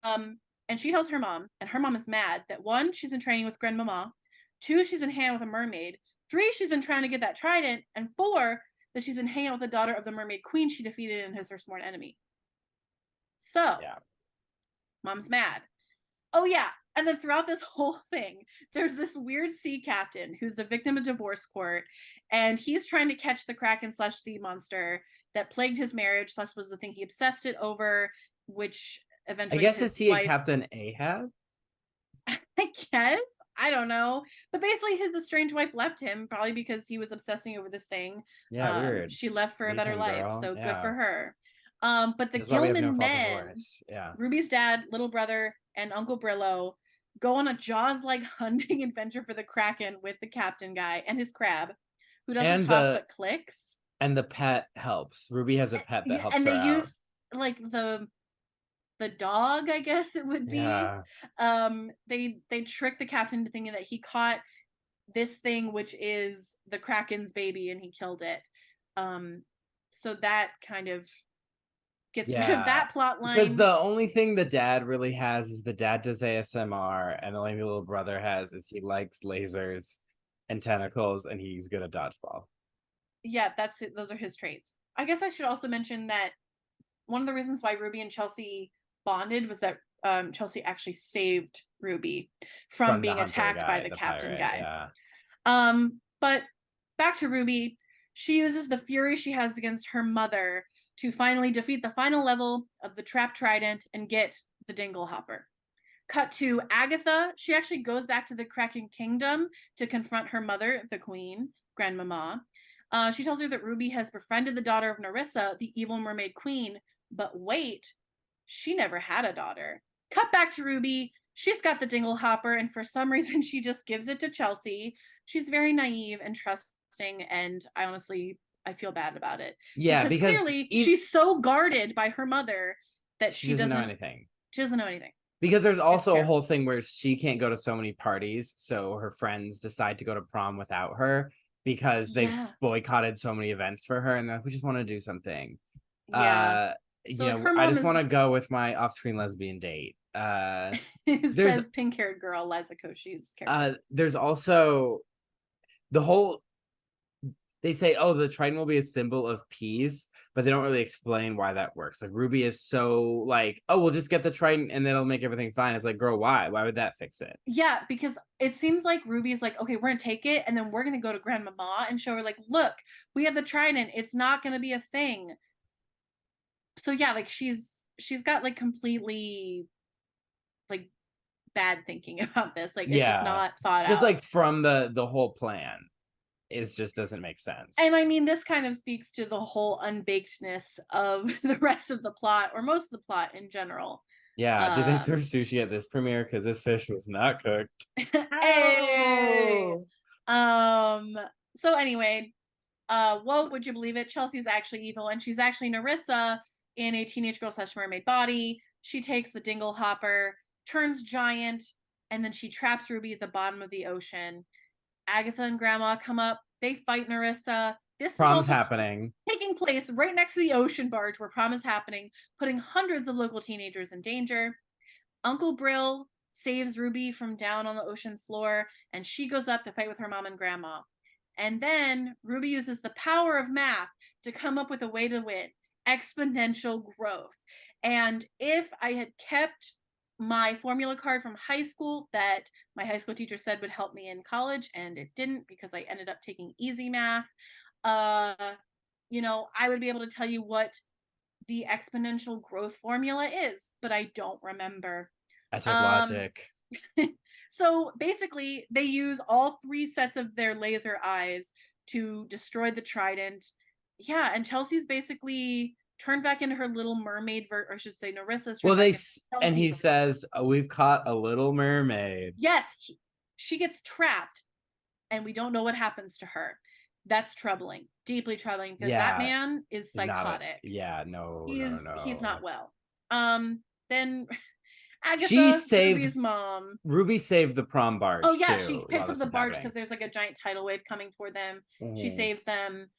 And she tells her mom, and her mom is mad that 1, she's been training with grandmama, 2, she's been hanging with a mermaid, 3, she's been trying to get that trident, and 4, that she's been hanging out with the daughter of the mermaid queen she defeated and is her sworn enemy. So, yeah. Mom's mad. Oh yeah, and then throughout this whole thing, there's this weird sea captain who's the victim of divorce court, and he's trying to catch the Kraken / sea monster that plagued his marriage. Thus was the thing he obsessed it over, which eventually I guess is he a Captain Ahab? I guess. I don't know. But basically his estranged wife left him, probably because he was obsessing over this thing. Yeah, weird. She left for a better life, girl. so yeah. good for her. But the That's why we have no Gillman fault men, divorce. Yeah. Ruby's dad, little brother, and Uncle Brillo go on a Jaws-like hunting adventure for the Kraken with the captain guy and his crab, who doesn't talk but clicks. And the pet helps. Ruby has a pet that helps her out. And they use like the dog, I guess it would be. Yeah. They trick the captain into thinking that he caught this thing, which is the Kraken's baby, and he killed it. So that kind of gets rid of that plot line. Because the only thing the dad really has is the dad does ASMR, and the only thing the little brother has is he likes lasers and tentacles, and he's good at dodgeball. Yeah, that's it. Those are his traits. I guess I should also mention that one of the reasons why Ruby and Chelsea bonded was that Chelsea actually saved Ruby from being attacked by the captain guy. Yeah. But back to Ruby, she uses the fury she has against her mother to finally defeat the final level of the trap trident and get the dingle hopper. Cut to Agatha. She actually goes back to the Kraken kingdom to confront her mother, the queen, grandmama. She tells her that Ruby has befriended the daughter of Nerissa, the evil mermaid queen, but wait, she never had a daughter. Cut back to Ruby. She's got the dingle hopper, and for some reason she just gives it to Chelsea. She's very naive and trusting, and I feel bad about it. Yeah, because clearly she's so guarded by her mother that she doesn't know anything. She doesn't know anything. Because there's also a whole thing where she can't go to so many parties, so her friends decide to go to prom without her because they've boycotted so many events for her, and we just want to do something. Yeah. So I just want to go with my off-screen lesbian date. It says pink-haired girl Liza Koshy's character. There's also the whole. They say, oh, the trident will be a symbol of peace, but they don't really explain why that works. Like Ruby is so like, oh, we'll just get the trident and then it'll make everything fine. It's like, girl, why? Why would that fix it? Yeah, because it seems like Ruby is like, okay, we're gonna take it and then we're gonna go to grandmama and show her like, look, we have the trident. It's not gonna be a thing. So yeah, like she's got like completely like bad thinking about this. Like it's just not thought out. Just like from the whole plan. It just doesn't make sense. And I mean, this kind of speaks to the whole unbakedness of the rest of the plot, or most of the plot in general. Yeah, did they serve sushi at this premiere? Because this fish was not cooked. Hey! So anyway, whoa, would you believe it? Chelsea's actually evil, and she's actually Nerissa in a teenage girl / mermaid body. She takes the dingle hopper, turns giant, and then she traps Ruby at the bottom of the ocean. Agatha and Grandma come up. They fight Nerissa. This Prom's happening. Taking place right next to the ocean barge where prom is happening, putting hundreds of local teenagers in danger. Uncle Brill saves Ruby from down on the ocean floor, and she goes up to fight with her mom and grandma. And then Ruby uses the power of math to come up with a way to win: exponential growth. And if I had kept my formula card from high school that my high school teacher said would help me in college, and it didn't because I ended up taking easy math, I would be able to tell you what the exponential growth formula is, but I don't remember. I took logic. So basically they use all 3 sets of their laser eyes to destroy the trident. Yeah, and Chelsea's basically turned back into her little mermaid, or I should say Narissa's. Well, and he says, oh, we've caught a little mermaid. Yes, she gets trapped, and we don't know what happens to her. That's troubling, deeply troubling, because that man is psychotic. He's not well. Then Agatha, Ruby's mom. Ruby saved the prom barge. Oh yeah, she picks up the barge because there's like a giant tidal wave coming toward them. She saves them.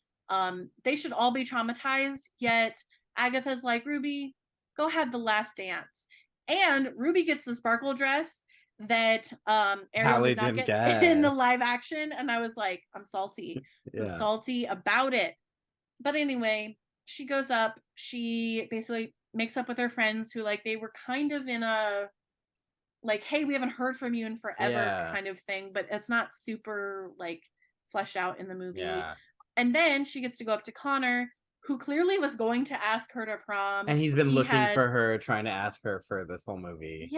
They should all be traumatized, yet Agatha's like, Ruby, go have the last dance. And Ruby gets the sparkle dress that Ariel did not get in the live action, and I was like, I'm salty. I'm salty about it. But anyway, she goes up, she basically makes up with her friends who, like, they were kind of in a like, hey, we haven't heard from you in forever kind of thing, but it's not super like fleshed out in the movie. And then she gets to go up to Connor, who clearly was going to ask her to prom, and he's been looking for her, trying to ask her for this whole movie.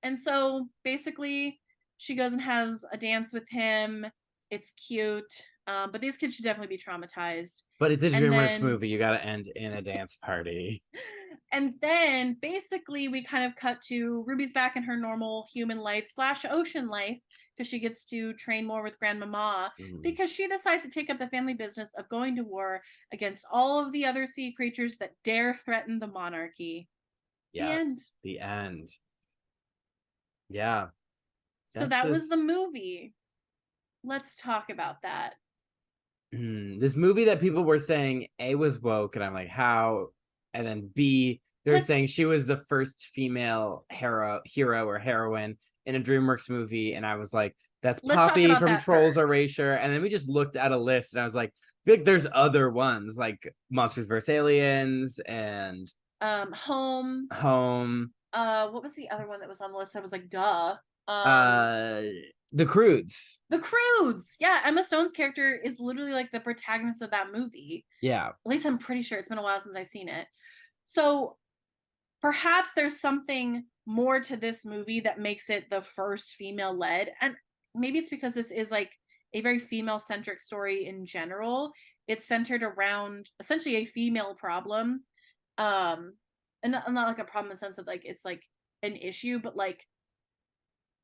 And so basically she goes and has a dance with him. It's cute, but these kids should definitely be traumatized. But it's a DreamWorks movie. You got to end in a dance party. And then basically we kind of cut to Ruby's back in her normal human life / ocean life, because she gets to train more with Grandmama, because she decides to take up the family business of going to war against all of the other sea creatures that dare threaten the monarchy. The end. Yeah. So that was the movie. Let's talk about that. This movie that people were saying A, was woke, and I'm like, how? And then B, they're saying she was the first female hero or heroine in a DreamWorks movie, and I was like, that's Poppy from Trolls Erasure. And then we just looked at a list, and I was like, I feel like there's other ones, like Monsters vs. Aliens and Home. What was the other one that was on the list? I was like, duh. The Croods. Yeah, Emma Stone's character is literally like the protagonist of that movie. Yeah. At least I'm pretty sure. It's been a while since I've seen it. So perhaps there's something more to this movie that makes it the first female led. And maybe it's because this is like a very female centric story in general. It's centered around essentially a female problem. And not like a problem in the sense of like it's like an issue, but like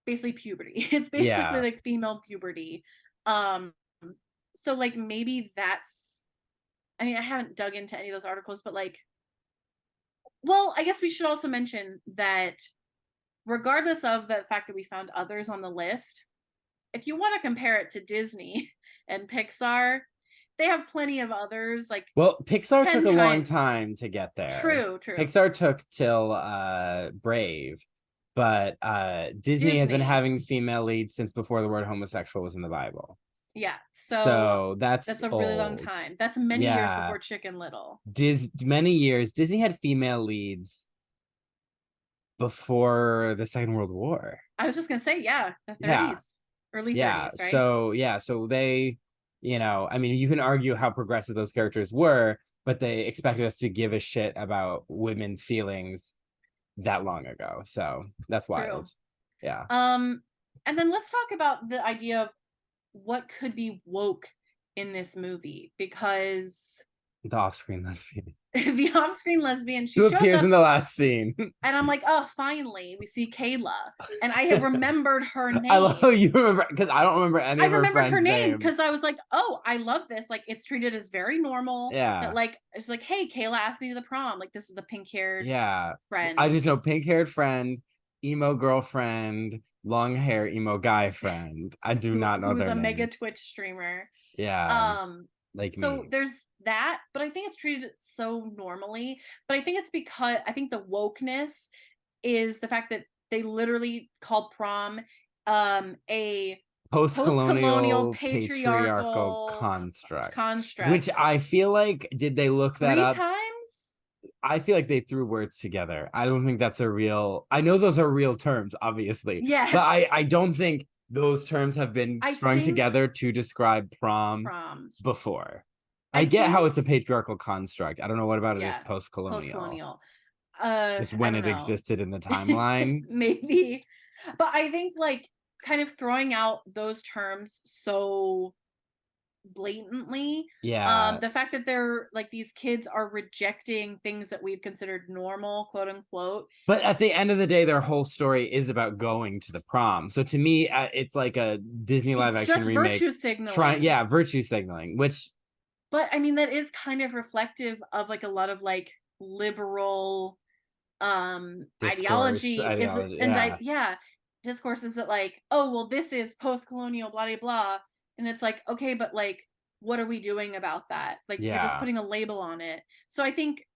basically puberty. It's basically like female puberty. So like maybe that's, I mean, I haven't dug into any of those articles, but like, well, I guess we should also mention that regardless of the fact that we found others on the list, if you want to compare it to Disney and Pixar, they have plenty of others. Like, well, Pixar took a long time to get there. True. Pixar took till Brave, but Disney has been having female leads since before the word homosexual was in the Bible. Yeah, so that's a old. really long time. That's many years before Chicken Little. Many years. Disney had female leads before the Second World War. I was just gonna say, the 30s, early 30s, right? So they, I mean, you can argue how progressive those characters were, but they expected us to give a shit about women's feelings that long ago. So that's wild. True. Yeah. And then let's talk about the idea of what could be woke in this movie, because the off-screen lesbian. The off-screen lesbian, she appears in the last scene. And I'm like, oh, finally, we see Kayla. And I have remembered her name. I love how you remember, because I don't remember any of her friends' names. I remembered her name because I was like, oh, I love this. Like, it's treated as very normal. Yeah. That, like, it's like, hey, Kayla asked me to the prom. Like, this is the pink-haired friend. I just know pink-haired friend, emo girlfriend, long hair emo guy friend. I do not know their names. Who's a mega Twitch streamer. Yeah. Like so there's that, but I think it's treated so normally. But I think it's because I think the wokeness is the fact that they literally call prom a post-colonial patriarchal construct, which I feel like, did they look that up 3 times? I feel like they threw words together. I don't think that's a real, I know those are real terms, obviously. Yeah. But I don't think those terms have been strung together to describe prom before. I get how it's a patriarchal construct. I don't know what about it is post-colonial. Just when it existed in the timeline. Maybe. But I think like kind of throwing out those terms so blatantly. Yeah. The fact that they're like, these kids are rejecting things that we've considered normal, quote unquote. But at the end of the day, their whole story is about going to the prom. So to me, it's like a Disney live It's action just remake virtue signaling. yeah, virtue signaling, which, But I mean, that is kind of reflective of like a lot of like liberal discourse ideology is, ideology. and Yeah. yeah, discourses that like, oh well, this is post-colonial blah blah blah, and it's like, okay, but like, what are we doing about that? Like, you're just Yeah. putting a label on it. So I think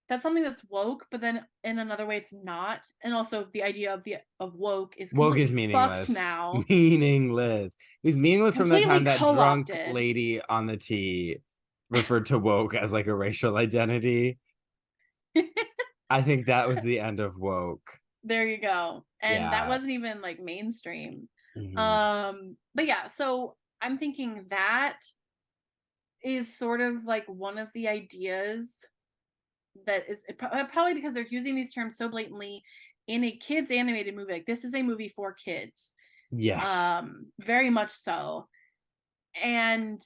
that's something that's woke, but then in another way it's not. And also the idea of woke is Woke is completely fucked meaningless. now. Meaningless. It was meaningless from the Completely time that drunk co-opted. lady on the T referred to woke as like a racial identity. I think that was the end of woke. There you go. And that Yeah. wasn't even like mainstream. Mhm. But yeah, so I'm thinking that is sort of like one of the ideas that is probably because they're using these terms so blatantly in a kids animated movie. Like, this is a movie for kids. Yes. Very much so. And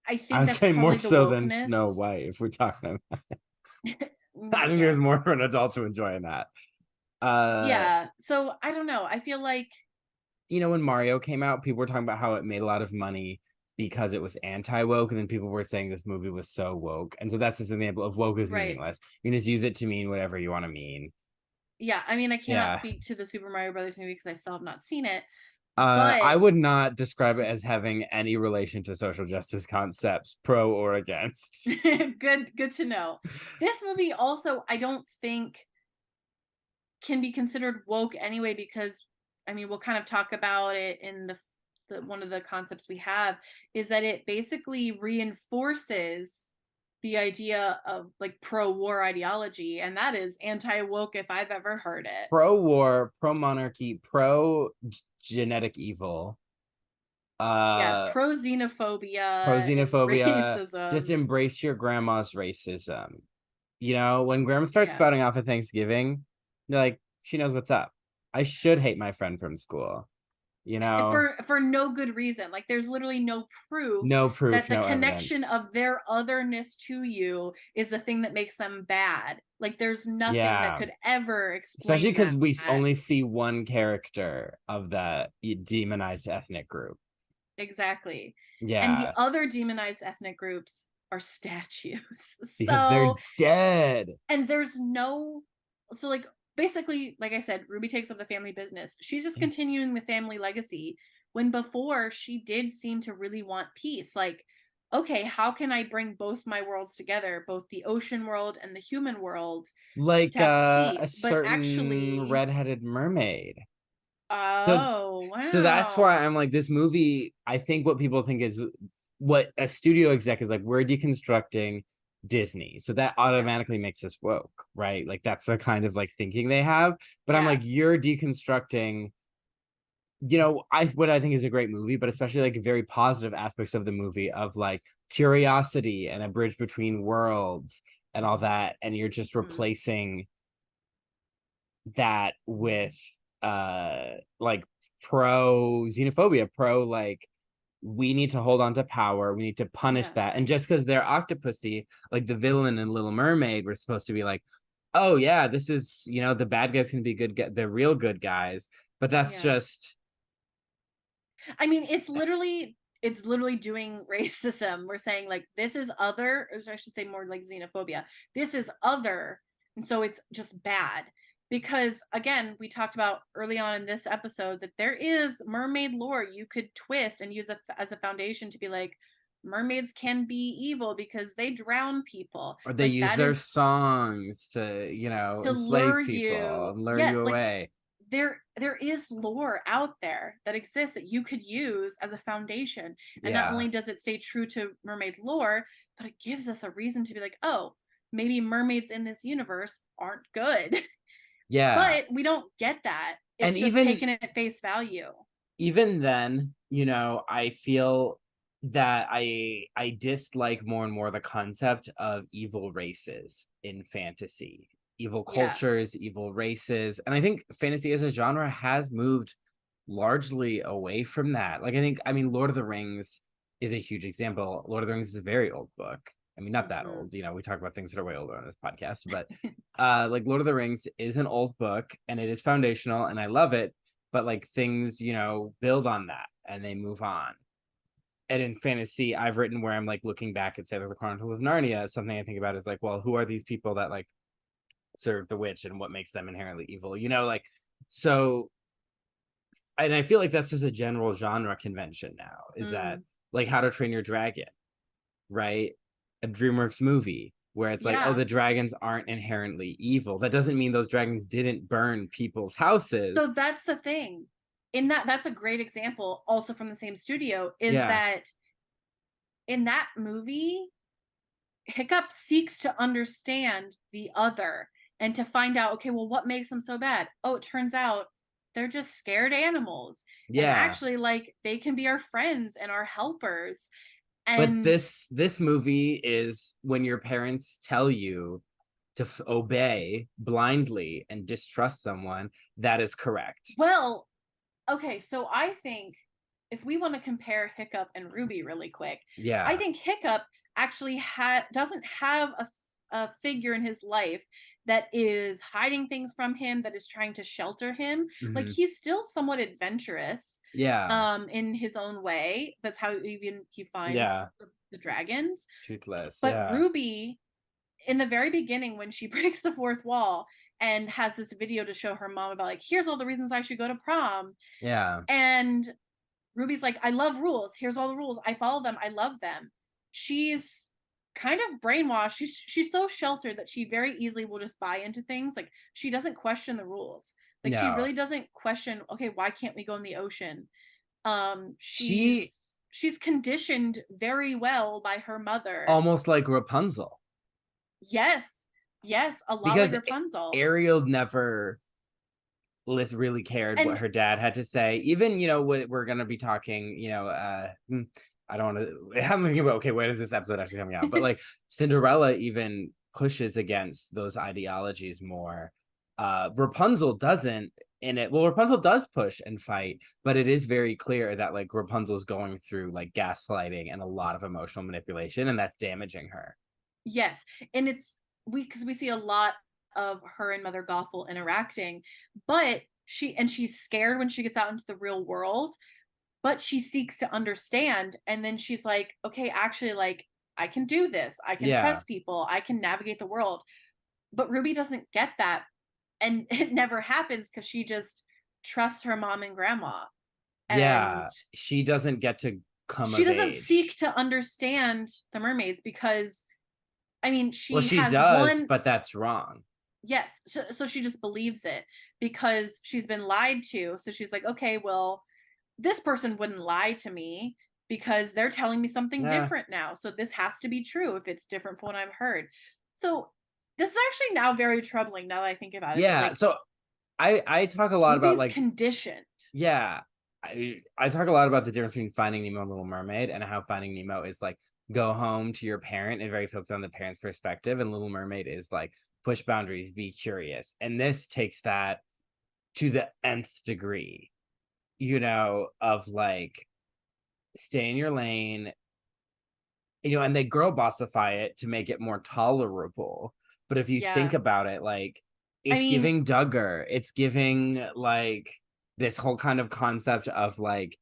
I I think would that's say more probably the so than Snow wokeness. White if we're talking about. I think Yeah. there's more for an adult to enjoy in that. Uh Yeah. So I don't know. I feel like, when Mario came out, people were talking about how it made a lot of money because it was anti-woke, and then people were saying this movie was so woke. And so that's just an example of woke is right. meaningless. You can just use it to mean whatever you want to mean. Yeah. I mean, I cannot Yeah. speak to the Super Mario Brothers movie because I still have not seen it. I But would not describe it as having any relation to social justice concepts, pro or against. good to know. This movie also, I don't think, can be considered woke anyway, because I mean, we'll kind of talk about it in the one of the concepts we have is that it basically reinforces the idea of like pro-war ideology, and that is anti-woke if I've ever heard it. Pro-war, pro-monarchy, pro-genetic evil, Yeah, uh, pro-xenophobia and pro-xenophobia. Just racism. embrace your grandma's racism. When grandma starts Yeah. spouting off at Thanksgiving, you're like, she knows what's up. I should hate my friend from school. You know, For no good reason. Like, there's literally no proof no proof, that the no connection evidence. of their otherness to you is the thing that makes them bad. Like, there's nothing that Yeah. could ever Especially explain because that. we only see one character of that demonized ethnic group. Exactly. And the Yeah, other demonized ethnic groups are statues. because they're So, dead. and there's no, so like, basically, like I said, Ruby takes up the family business. She's just Yeah. continuing the family legacy, when before she did seem to really want peace. Like, okay, how can I bring both my worlds together, both the ocean world and the human world, Like to have a peace? But certain actually, redheaded mermaid. So oh so that's why wow. I'm like, this movie, I think what people think is what a studio exec is like, we're deconstructing Disney. So that Yeah. automatically makes us woke, right? Like that's the kind of like thinking they have. But I'm Yeah. like, you're deconstructing, what I think is a great movie, but especially like very positive aspects of the movie of like curiosity and a bridge between worlds and all that. And you're just Mhm. replacing that with like pro xenophobia, pro like we need to hold on to power, we need to punish Yeah. that. And just because they're octopussy, like the villain in Little Mermaid, we're supposed to be like, oh yeah, this is, the bad guys can be good, the real good guys. But that's Yeah. just I mean, it's literally doing racism. We're saying like, this is other, or I should say more like xenophobia. This is other, and so it's just bad. Because again, we talked about early on in this episode that there is mermaid lore you could twist and use as a foundation to be like, mermaids can be evil because they drown people. or they Like, use that their is songs to, to enslave lure people you. and lure you Yes, like, away. there is lore out there that exists that you could use as a foundation, and not Yeah. only does it stay true to mermaid lore, but it gives us a reason to be like, oh, maybe mermaids in this universe aren't good. Yeah. But we don't get that. And It's just even taken at face value. even then, I feel that I dislike more and more the concept of evil races in fantasy, evil Yeah. cultures, evil races. And I think fantasy as a genre has moved largely away from that. Like I mean Lord of the Rings is a huge example. Lord of the Rings is a very old book. I mean, not that Mhm. old. You know, we talk about things that are way older on this podcast, but like Lord of the Rings is an old book and it is foundational and I love it. But like things, you know, build on that and they move on. And in fantasy, I've written where I'm like looking back at, say, like the Chronicles of Narnia. Something I think about is like, well, who are these people that like serve the witch and what makes them inherently evil? You know, like so. And I feel like that's just a general genre convention now. Is that Mm. like How to Train Your Dragon, right? A DreamWorks movie where it's like, oh, Yeah. the dragons aren't inherently evil. That doesn't mean those dragons didn't burn people's houses. So that's the thing. In that's a great example also from the same studio, is Yeah. that in that movie, Hiccup seeks to understand the other and to find out, okay, well, what makes them so bad? Oh, it turns out they're just scared animals. And Yeah. actually, like, they can be our friends and our helpers. But And this movie is when your parents tell you to obey blindly and distrust someone, that is correct. well, okay, so I think if we want to compare Hiccup and Ruby really quick, I Yeah. think Hiccup actually doesn't have a figure in his life that is hiding things from him, that is trying to shelter him. Like, Mm-hmm. he's still somewhat adventurous Yeah. in his own way. That's how even he finds Yeah. the dragons. Toothless. But Yeah. Ruby, in the very beginning, when she breaks the fourth wall and has this video to show her mom about, like, here's all the reasons I should go to prom, Yeah. and Ruby's like, I love rules. Here's all the rules. I follow them. I love them. She's kind of brainwashed. She's so sheltered that she very easily will just buy into things. Like, she doesn't question the rules. Like, she No. really doesn't question, okay, why can't we go in the ocean? She She's conditioned very well by her mother. almost like Rapunzel. Yes. Yes, a lot like Because Rapunzel. Ariel never really cared what And her dad had to say. Even, you know, we're gonna be talking, you know, I don't want to I'm thinking about, okay, when is this episode actually coming out? But like Cinderella even pushes against those ideologies more. Rapunzel doesn't in it. Well, Rapunzel does push and fight, but it is very clear that like Rapunzel's going through like gaslighting and a lot of emotional manipulation, and that's damaging her. yes, and it's because we see a lot of her and Mother Gothel interacting, but she's scared when she gets out into the real world, but she seeks to understand, and then she's like, okay, actually, like, I can do this. I can Yeah. trust people. I can navigate the world. But Ruby doesn't get that, and it never happens because she just trusts her mom and grandma, and Yeah. She doesn't get to come she of doesn't seek age. to understand the mermaids because, I mean, Well, she she has does, one. but that's wrong. Yes, so she just believes it because she's been lied to. So she's like, okay, well, this person wouldn't lie to me because they're telling me something Yeah. different now. So this has to be true if it's different from what I've heard. So this is actually now very troubling now that I think about it, that, Yeah. like, So I talk a lot about Ruby's like, conditioned. yeah, I talk a lot about the difference between Finding Nemo and Little Mermaid and how Finding Nemo is like go home to your parent and very focused on the parent's perspective, and Little Mermaid is like push boundaries, be curious. And this takes that to the nth degree, you know, of like stay in your lane, you know, and they girl bossify it to make it more tolerable. But if you think Yeah. about it, like I it's mean, giving Duggar, it's giving like this whole kind of concept of like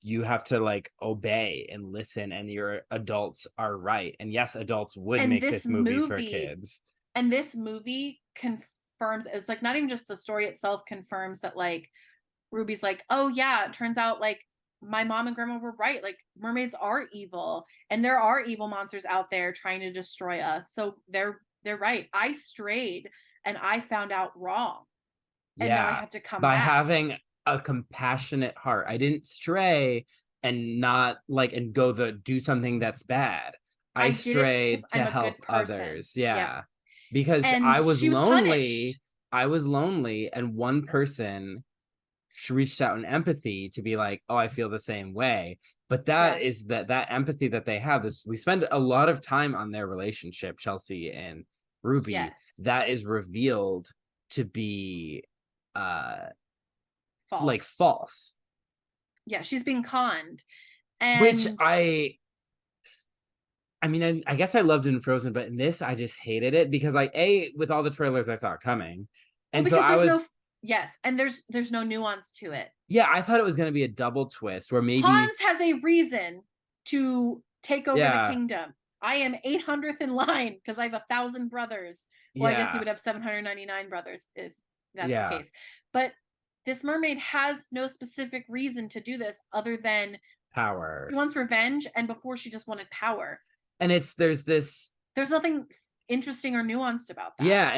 you have to like obey and listen, and your adults are right. And yes, adults would and make this this movie for movie kids. and this movie confirms, it's like not even just the story itself confirms that, like, Ruby's like, oh yeah, it turns out, like, my mom and grandma were right. Like, mermaids are evil, and there are evil monsters out there trying to destroy us. So they're right. I strayed and I found out wrong. And now I Yeah, have to come by back. having a compassionate heart. I didn't stray and not like and go the do something that's bad. I I did it because strayed to I'm a good help person. others. Yep. Yeah. Because And I was she was lonely. punished. I was lonely, and one person reached out in empathy to be like, oh, I feel the same way. But that Yeah. is that empathy that they have. This we spend a lot of time on their relationship, Chelsea and Ruby. Yes. That is revealed to be uh like False. false, Yeah, she's being conned. which And I mean, I guess I loved it in Frozen, but in this, I just hated it because with all the trailers, I saw it coming. Well, And so because I there's no was, yes, and there's no nuance to it. yeah, I thought it was going to be a double twist where maybe, Hans has a reason to take over the yeah, kingdom. I am 800th in line because I have 1,000 brothers. Well, I guess he yeah, would have 799 brothers if that's the yeah, case. But this mermaid has no specific reason to do this other than power. she wants revenge, and before she just wanted power. And there's this, There's nothing interesting or nuanced about that. yeah,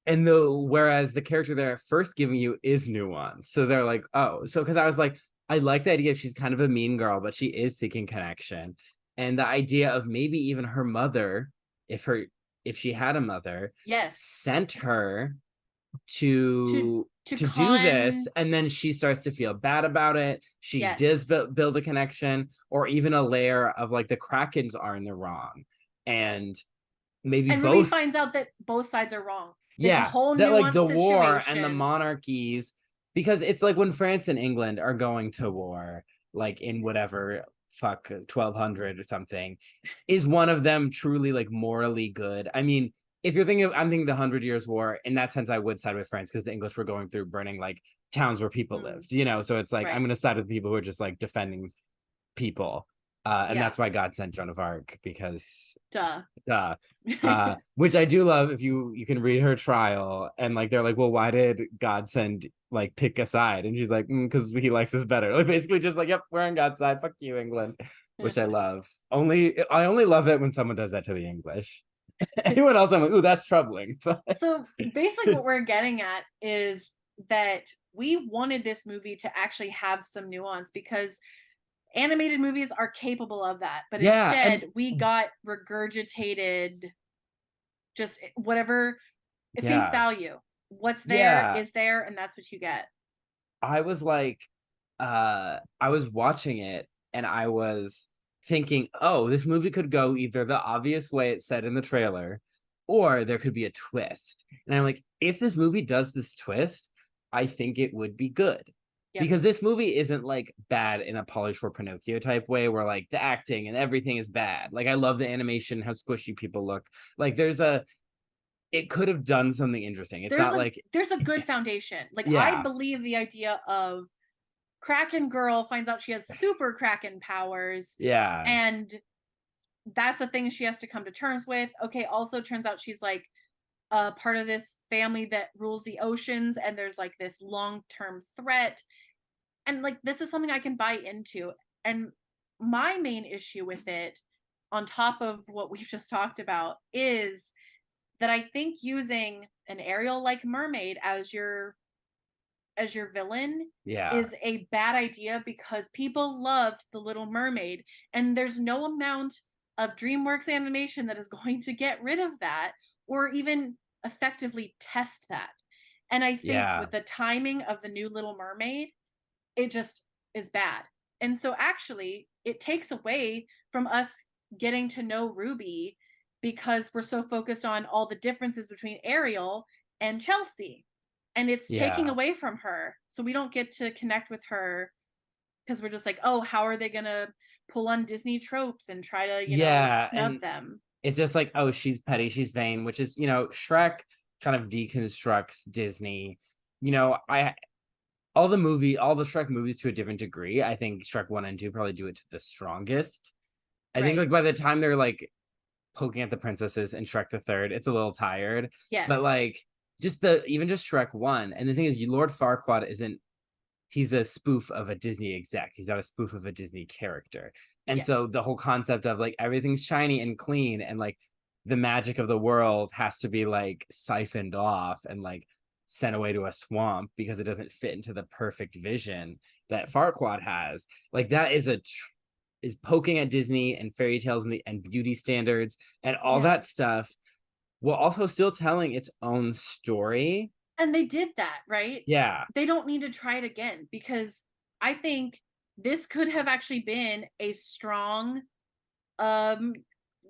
whereas the character they're first giving you is nuance. So they're like, oh, so because I was like, I like the idea she's kind of a mean girl, but she is seeking connection. And the idea of maybe even her mother, if she had a mother, Yes. sent her to do this, and then she starts to feel bad about it. She does build a connection, or even a layer of like the Krakens are in the wrong, and maybe and both. Ruby finds out that both sides are wrong. It's a whole that like the situation. war and the monarchies, because it's like when France and England are going to war, like in whatever 1200 or something, is one of them truly like morally good? I mean, if you're thinking I'm thinking the 100 Years' War, in that sense I would side with France because the English were going through burning like towns where people lived, so it's like I'm gonna side with people who are just like defending people. And that's why God sent Joan of Arc, because which I do love. If you can read her trial, and like they're like, well, why did God send like pick a side? And she's like, because he likes us better. Like basically just like, yep, we're on God's side. Fuck you, England. Which I love. I only love it when someone does that to the English. Anyone else, I'm like, ooh, that's troubling. So basically what we're getting at is that we wanted this movie to actually have some nuance, because animated movies are capable of that, but instead we got regurgitated just whatever face value. What's there is there, and that's what you get. I was like, I was watching it and I was thinking, oh, this movie could go either the obvious way it said in the trailer, or there could be a twist. And I'm like, if this movie does this twist, I think it would be good. Because this movie isn't like bad in a Polish for Pinocchio type way where like the acting and everything is bad. Like I love the animation, how squishy people look. Like it could have done something interesting. It's not like there's a good foundation. Like I believe the idea of Kraken girl finds out she has super Kraken powers. Yeah. And that's a thing she has to come to terms with. Okay, also turns out she's like part of this family that rules the oceans, and there's like this long-term threat. And like this is something I can buy into. And my main issue with it, on top of what we've just talked about, is that I think using an Ariel like mermaid as your villain is a bad idea, because people loved The Little Mermaid, and there's no amount of DreamWorks animation that is going to get rid of that or even effectively test that. And I think with the timing of the new Little Mermaid, it just is bad. And so actually it takes away from us getting to know Ruby, because we're so focused on all the differences between Ariel and Chelsea, and it's taking away from her. So we don't get to connect with her, because we're just like, oh, how are they gonna pull on Disney tropes and try to snub them? It's just like, oh, she's petty, she's vain, which is, Shrek kind of deconstructs Disney. All the Shrek movies to a different degree. I think Shrek 1 and 2 probably do it to the strongest. I think like by the time they're like poking at the princesses in Shrek the Third, it's a little tired. But like just Shrek 1. And the thing is, Lord Farquaad he's a spoof of a Disney exec. He's not a spoof of a Disney character. And so the whole concept of like everything's shiny and clean, and like the magic of the world has to be like siphoned off and like sent away to a swamp because it doesn't fit into the perfect vision that Farquaad has. Like that is is poking at Disney and fairy tales and beauty standards and all that stuff, while also still telling its own story. And they did that, right? Yeah. They don't need to try it again, because I think this could have actually been a strong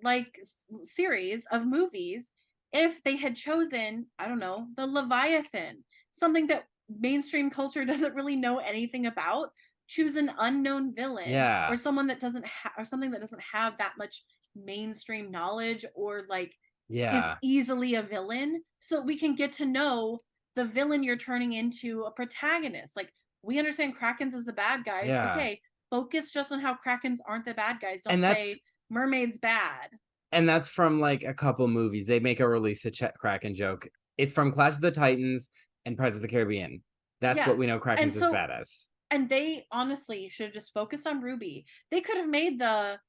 like series of movies if they had chosen, I don't know, the Leviathan, something that mainstream culture doesn't really know anything about. Choose an unknown villain, or someone that doesn't or something that doesn't have that much mainstream knowledge or like is Yeah. easily a villain, so we can get to know the villain you're turning into a protagonist. Like, we understand Krakens as the bad guys. Yeah. Okay, focus just on how Krakens aren't the bad guys. Don't And say mermaid's bad. that's from like a couple movies. They make a release a Kraken joke. It's from Clash of the Titans and Pirates of the Caribbean. That's Yeah. what we know And Kraken's as so, bad as. and they honestly should have just focused on Ruby. They could have made the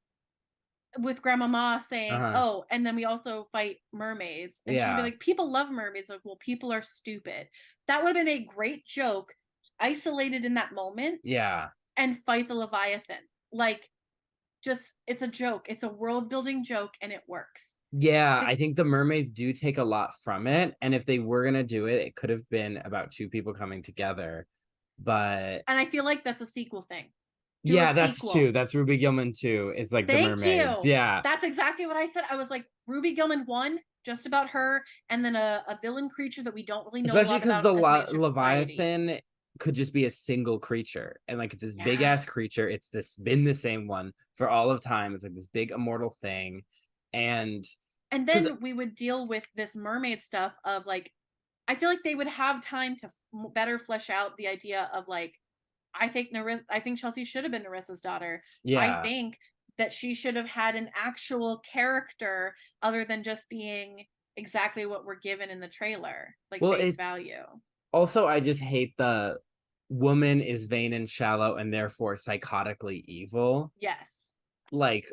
with Grandmama saying, Uh-huh. "Oh, and then we also fight mermaids," and she'd be Yeah. like, "People love mermaids." Like, well, people are stupid. That would have been a great joke, isolated in that moment, Yeah. and fight the Leviathan. Like, just it's a joke. It's a world building joke, and it works. Yeah, Like, I think the mermaids do take a lot from it. And if they were gonna do it, it could have been about two people coming together. But and I feel like that's a sequel thing. Do a yeah, that's sequel. two. That's Ruby Gillman too. It's like the Thank mermaids. you. Yeah. That's exactly what I said. I was like, Ruby Gillman 1, just about her, and then a villain creature that we don't really know Especially a lot because about the as mainstream society. Leviathan could just be a single creature. And like it's this big Yeah. ass creature. It's been the same one for all of time. It's like this big immortal thing. And because then we would deal with this mermaid stuff of like, I feel like they would have time to better flesh out the idea of like, I think Chelsea should have been Nerissa's daughter. I yeah. think that she should have had an actual character other than just being exactly what we're given in the trailer, like Well, face it's value. also I just hate the woman is vain and shallow and therefore psychotically evil. Yes. Like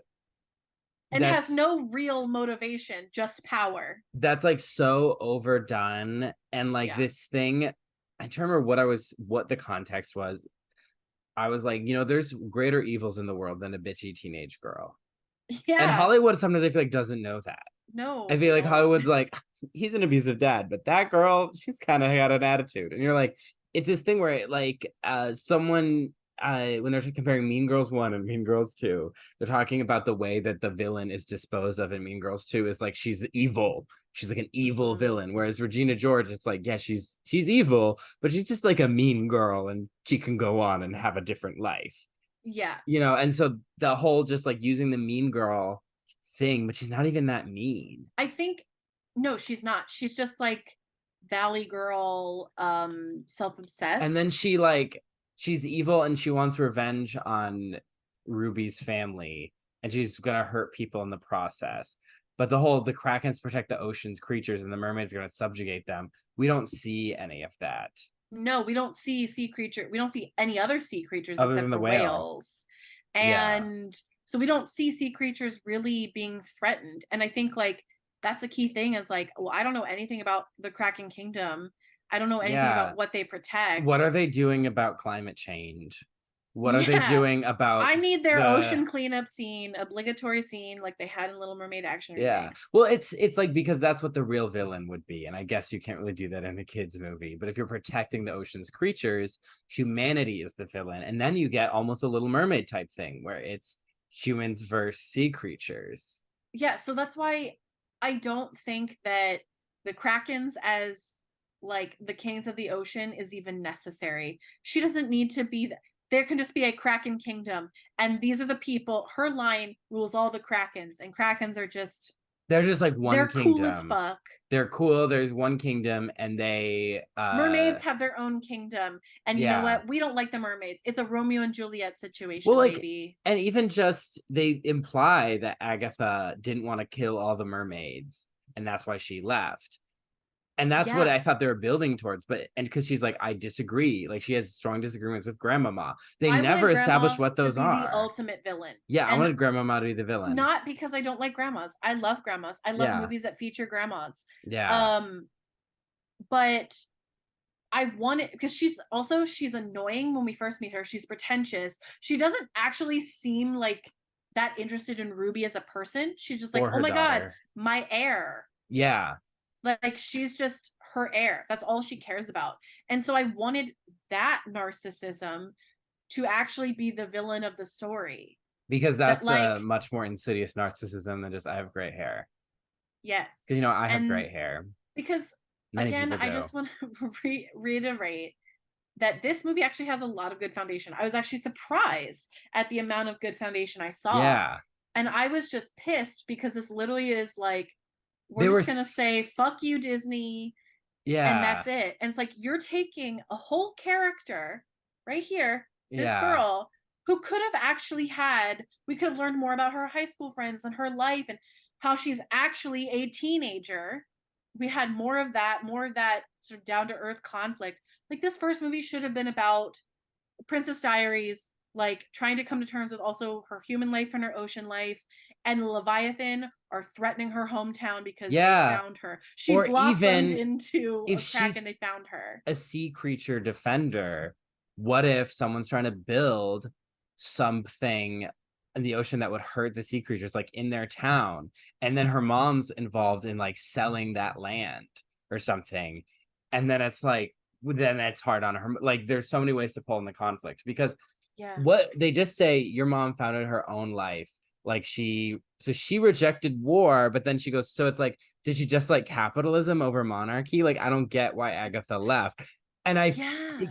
And has that's no real motivation, just power. that's like so overdone. And like Yeah. this thing, I don't remember what the context was. I was like, there's greater evils in the world than a bitchy teenage girl. Yeah. And Hollywood sometimes I feel like doesn't know that. No. I feel like Hollywood's like, he's an abusive dad, but that girl, she's kind of got an attitude. And you're like, it's this thing where like someone when they're comparing Mean Girls 1 and Mean Girls 2, they're talking about the way that the villain is disposed of in Mean Girls 2 is like she's evil. She's like an evil villain. Whereas Regina George, it's like, yeah, she's evil, but she's just like a mean girl and she can go on and have a different life. Yeah. And so the whole just like using the mean girl thing, but she's not even that mean. I think no, she's not. She's just like Valley Girl, self-obsessed. And then she's evil and she wants revenge on Ruby's family and she's gonna hurt people in the process. But the Krakens protect the ocean's creatures and the mermaids are gonna subjugate them. We don't see any of that. No, we don't see sea creature. We don't see any other sea creatures Other except than the for whale. whales. And so we don't see sea creatures really being threatened. And I think like that's a key thing is like, well, I don't know anything about the Kraken Kingdom. I don't know anything about what they protect. What are they doing about climate change? What are they doing about I need their ocean cleanup scene, obligatory scene like they had in Little Mermaid action remake. Yeah. Well, it's like because that's what the real villain would be. And I guess you can't really do that in a kids movie. But if you're protecting the ocean's creatures, humanity is the villain. And then you get almost a Little Mermaid type thing where it's humans versus sea creatures. Yeah, so that's why I don't think that the Krakens as like the kings of the ocean is even necessary. She doesn't need to be there can just be a Kraken kingdom and these are the people. Her line rules all the Krakens and Krakens are just they're just like one they're kingdom. cool as fuck. They're cool. There's one kingdom and they mermaids have their own kingdom. And you know what? We don't like the mermaids. It's a Romeo and Juliet situation, baby. And even just they imply that Agatha didn't want to kill all the mermaids and that's why she left. And that's what I thought they were building towards. But because she's like, I disagree. Like she has strong disagreements with Grandmama. They never established what those are. The ultimate villain. Yeah, I wanted Grandmama to be the villain. Not because I don't like grandmas. I love grandmas. I love movies that feature grandmas. Yeah. But I want it because she's annoying when we first meet her. She's pretentious. She doesn't actually seem like that interested in Ruby as a person. She's just like, oh my God, my heir. Yeah. Like she's just her heir. That's all she cares about. And so I wanted that narcissism to actually be the villain of the story. Because that's a much more insidious narcissism than just I have great hair. Yes. Because I have great hair. Because again, I just want to reiterate that this movie actually has a lot of good foundation. I was actually surprised at the amount of good foundation I saw. Yeah. And I was just pissed because this literally is like, we're They were just gonna say fuck you, Disney, and yeah. that's it. And it's like, you're taking a whole character right here, this Yeah. girl who could have actually had, we could have learned more about her high school friends and her life and how she's actually a teenager. We had more of that sort of down to earth conflict. Like, this first movie should have been about Princess Diaries, like trying to come to terms with also her human life and her ocean life, and Leviathan are threatening her hometown because they Yeah. found her. She Or blossomed even into if a Kraken, she's they found her. a sea creature defender, what if someone's trying to build something in the ocean that would hurt the sea creatures, like in their town, and then her mom's involved in like selling that land or something, and then it's like, then it's hard on her. Like, there's so many ways to pull in the conflict, because Yeah. what they just say, your mom founded her own life, like she rejected war, but then she goes, so it's like, did she just like capitalism over monarchy? Like, I don't get why Agatha left. And Yeah.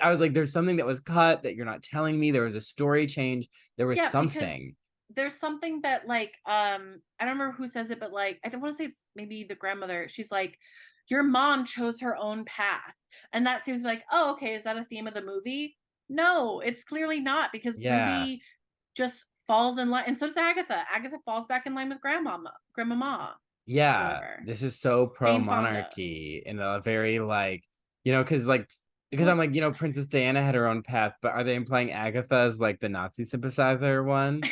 I was like, there's something that was cut that you're not telling me. There was a story change, there was Yeah, because something. there's something that like I don't remember who says it, but like I want to say it's maybe the grandmother. She's like, your mom chose her own path. And that seems like, oh, okay, is that a theme of the movie? No, it's clearly not, because Yeah. Ruby just falls in line, and so does Agatha. Agatha falls back in line with grandmama, Yeah, whatever. this is so pro Jane Fonda. monarchy in a very like, because I'm Well, like, Princess Diana had her own path, but are they implying Agatha as like the Nazi sympathizer one?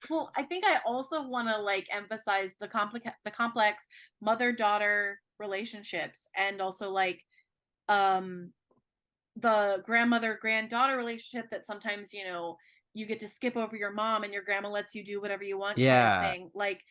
well, I think I also want to like emphasize the complex mother-daughter relationships, and also like um the grandmother granddaughter relationship, that sometimes, you get to skip over your mom and your grandma lets you do whatever you want, kind of Yeah, thing. Like,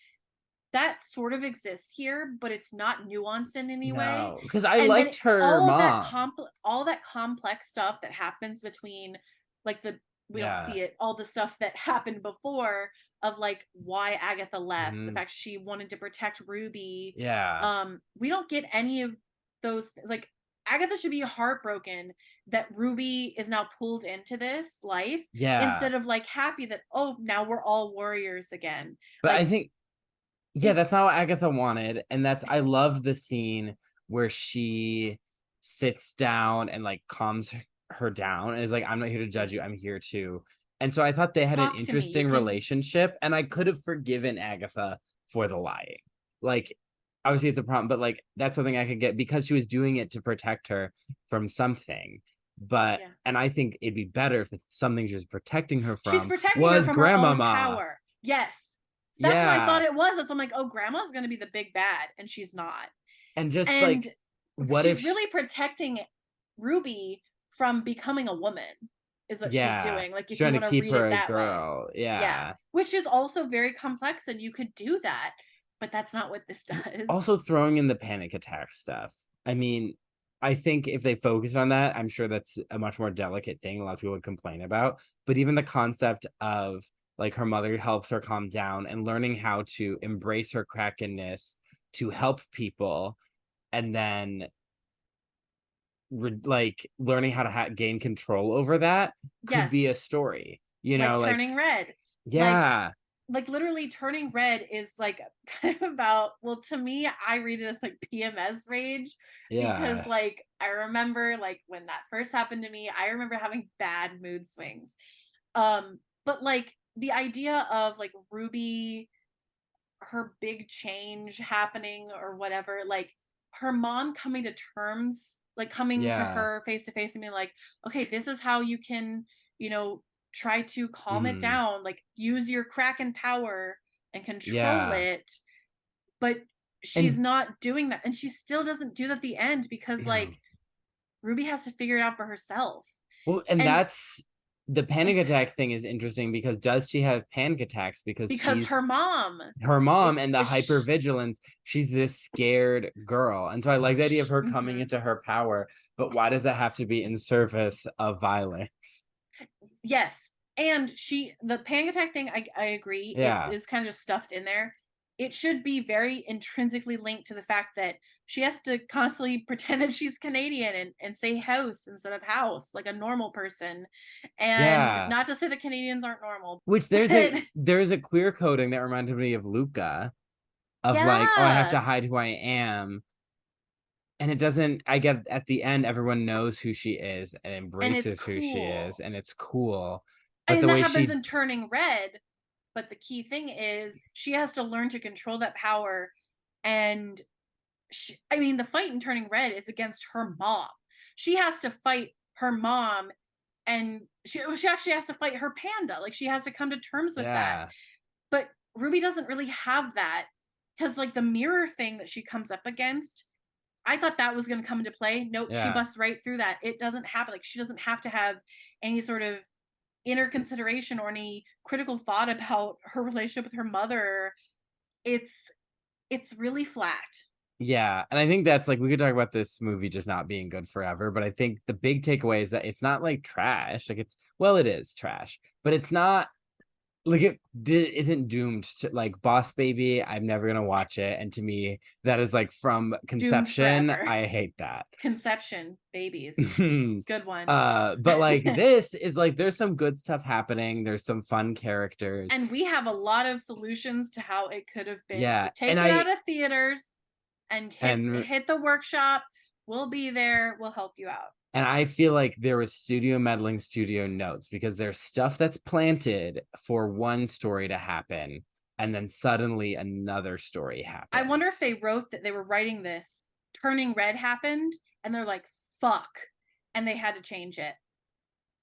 that sort of exists here, but it's not nuanced in any way. no, because I And then liked her mom. all that complex stuff that happens between, like, the we don't Yeah. see it, all the stuff that happened before, of like why Agatha left, the Hmm. fact she wanted to protect Ruby. Yeah. We don't get any of those. Like, Agatha should be heartbroken that Ruby is now pulled into this life, Yeah. instead of like happy that, oh, now we're all warriors again. But I Like, think, yeah, it that's not what Agatha wanted. And I love the scene where she sits down and like calms her down and is like, I'm not here to judge you, I'm here to. And so I thought they had an talk to me. You interesting can. relationship, and I could have forgiven Agatha for the lying. Like, obviously it's a problem, but like, that's something I could get, because she was doing it to protect her from something. But, Yeah. and I think it'd be better if something she was protecting her She's from protecting her was from her own grandmama. power. Yes. That's what I thought Yeah. it was. So I'm like, oh, grandma's going to be the big bad, and she's not. And just And like, what if she's really protecting Ruby from becoming a woman, is what she's yeah, doing. Like, she's if you trying to want to keep read her it a that way. girl. Yeah. Yeah. Which is also very complex, and you could do that, but that's not what this does. Also throwing in the panic attack stuff. I mean, I think if they focus on that, I'm sure that's a much more delicate thing a lot of people would complain about. But even the concept of like her mother helps her calm down and learning how to embrace her crackenness to help people, and then like learning how to gain control over that could be a Yes. story, Like like, turning red. Like, yeah. literally turning red is like kind of about, well, to me, I read it as like PMS rage, because Yeah. like I remember, like, when that first happened to me, I remember having bad mood swings. But like the idea of like Ruby, her big change happening or whatever, like her mom coming to terms, like coming to Yeah. her face to face and being like, okay, this is how you can, you know, try to calm it Mhm. down, like use your Kraken power and control Yeah. it. But she's And not doing that. And she still doesn't do that at the end, because yeah. like Ruby has to figure it out for herself. Well, and And that's the panic attack thing is interesting, because does she have panic attacks because because she's her mom her mom, and the is, hypervigilance, she's this scared girl. And so I like the idea of her coming mm-hmm. into her power, but why does that have to be in service of violence? Yes. And the panic attack thing, I agree. It Yeah. is kind of just stuffed in there. it should be very intrinsically linked to the fact that she has to constantly pretend that she's Canadian and say house instead of house, like a normal person. And Yeah. not to say that Canadians aren't normal, Which but there's a queer coding that reminded me of Luca, of like, oh, I have to yeah. hide who I am. And it doesn't, I get at the end, everyone knows who she is and And it's embraces who she is, cool. and it's cool. I But mean, the that way happens she, in Turning Red, but the key thing is she has to learn to control that power. And I mean, the fight in Turning Red is against her mom. She has to fight her mom, and she actually has to fight her panda. Like, she has to come to terms with that. yeah, But Ruby doesn't really have that, because like the mirror thing that she comes up against, I thought that was going to come into play. Nope, she yeah. busts right through that. It doesn't happen. Like, she doesn't have to have any sort of inner consideration or any critical thought about her relationship with her mother. It's it's really flat. Yeah, and I think that's like we could talk about this movie just not being good forever, but I think the big takeaway is that it's not like trash. Like it's well, it is trash, but it's not like isn't doomed to like Boss Baby. I'm never gonna watch it, and to me, that is like from Doomed conception. forever. I hate that. Conception babies. Good one. But like this is like there's some good stuff happening. There's some fun characters. And we have a lot of solutions to how it could have been. So Yeah, and take it out of theaters and and hit the workshop. We'll be there. We'll help you out. And I feel like there was studio meddling, studio notes, because there's stuff that's planted for one story to happen, and then suddenly another story I wonder if happens. they wrote that they were writing this, Turning Red happened, and they're like, fuck. And they had to change it.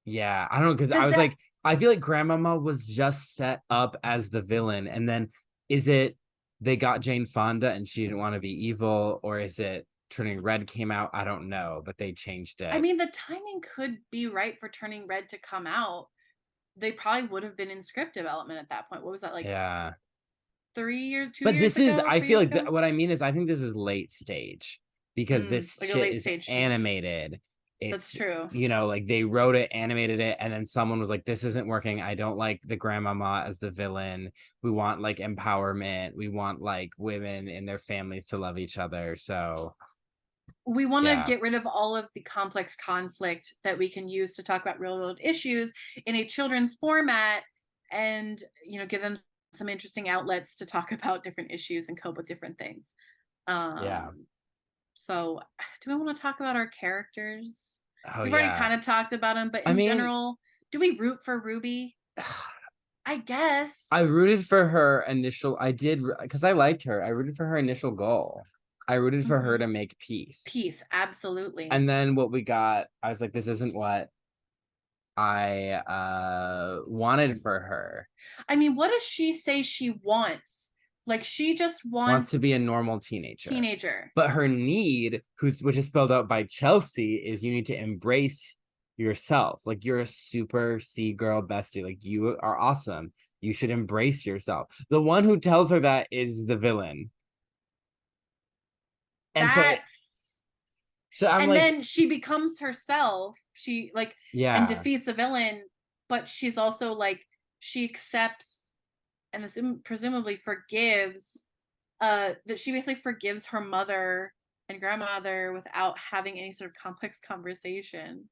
Yeah, I don't know, because I Because was that, like, I feel like Grandmama was just set up as the villain, and then is it they got Jane Fonda and she didn't want to be evil, or is it Turning Red came out? I don't know, but they changed I it. mean, the timing could be right for Turning Red to come out. They probably would have been in script development at that point. What was that, like Yeah. 3 years, two But years this is, ago, I 3 years feel like ago? what I mean is, I think this is late stage because this Like a shit late is stage. animated. That's It's, true. like they wrote it, animated it, and then someone was like, this isn't working. I don't like the grandmama as the villain. We want like empowerment. We want like women and their families to love each other. So, We want to yeah. get rid of all of the complex conflict that we can use to talk about real world issues in a children's format, and give them some interesting outlets to talk about different issues and cope with different things. Yeah. So do we want to talk about our characters? Oh, We've already yeah. kind of talked about them, but I in mean, general, do we root for Ruby? I guess. I rooted for her initial, I did, because I liked her. I rooted for her initial goal. I rooted for her Mhm. to make peace. Peace, absolutely. And then what we got, I was like, this isn't what I wanted for her. I mean, what does she say she wants? Like, she just Wants to be a wants normal teenager. teenager. But her need, which is spelled out by Chelsea, is you need to embrace yourself. Like you're a super C girl bestie. Like you are awesome. You should embrace yourself. The one who tells her that is the villain. And That's so I'm and like, then she becomes herself. She like and yeah. defeats a villain, but she's also like she accepts and presumably forgives that she basically forgives her mother and grandmother without having any sort of complex conversation.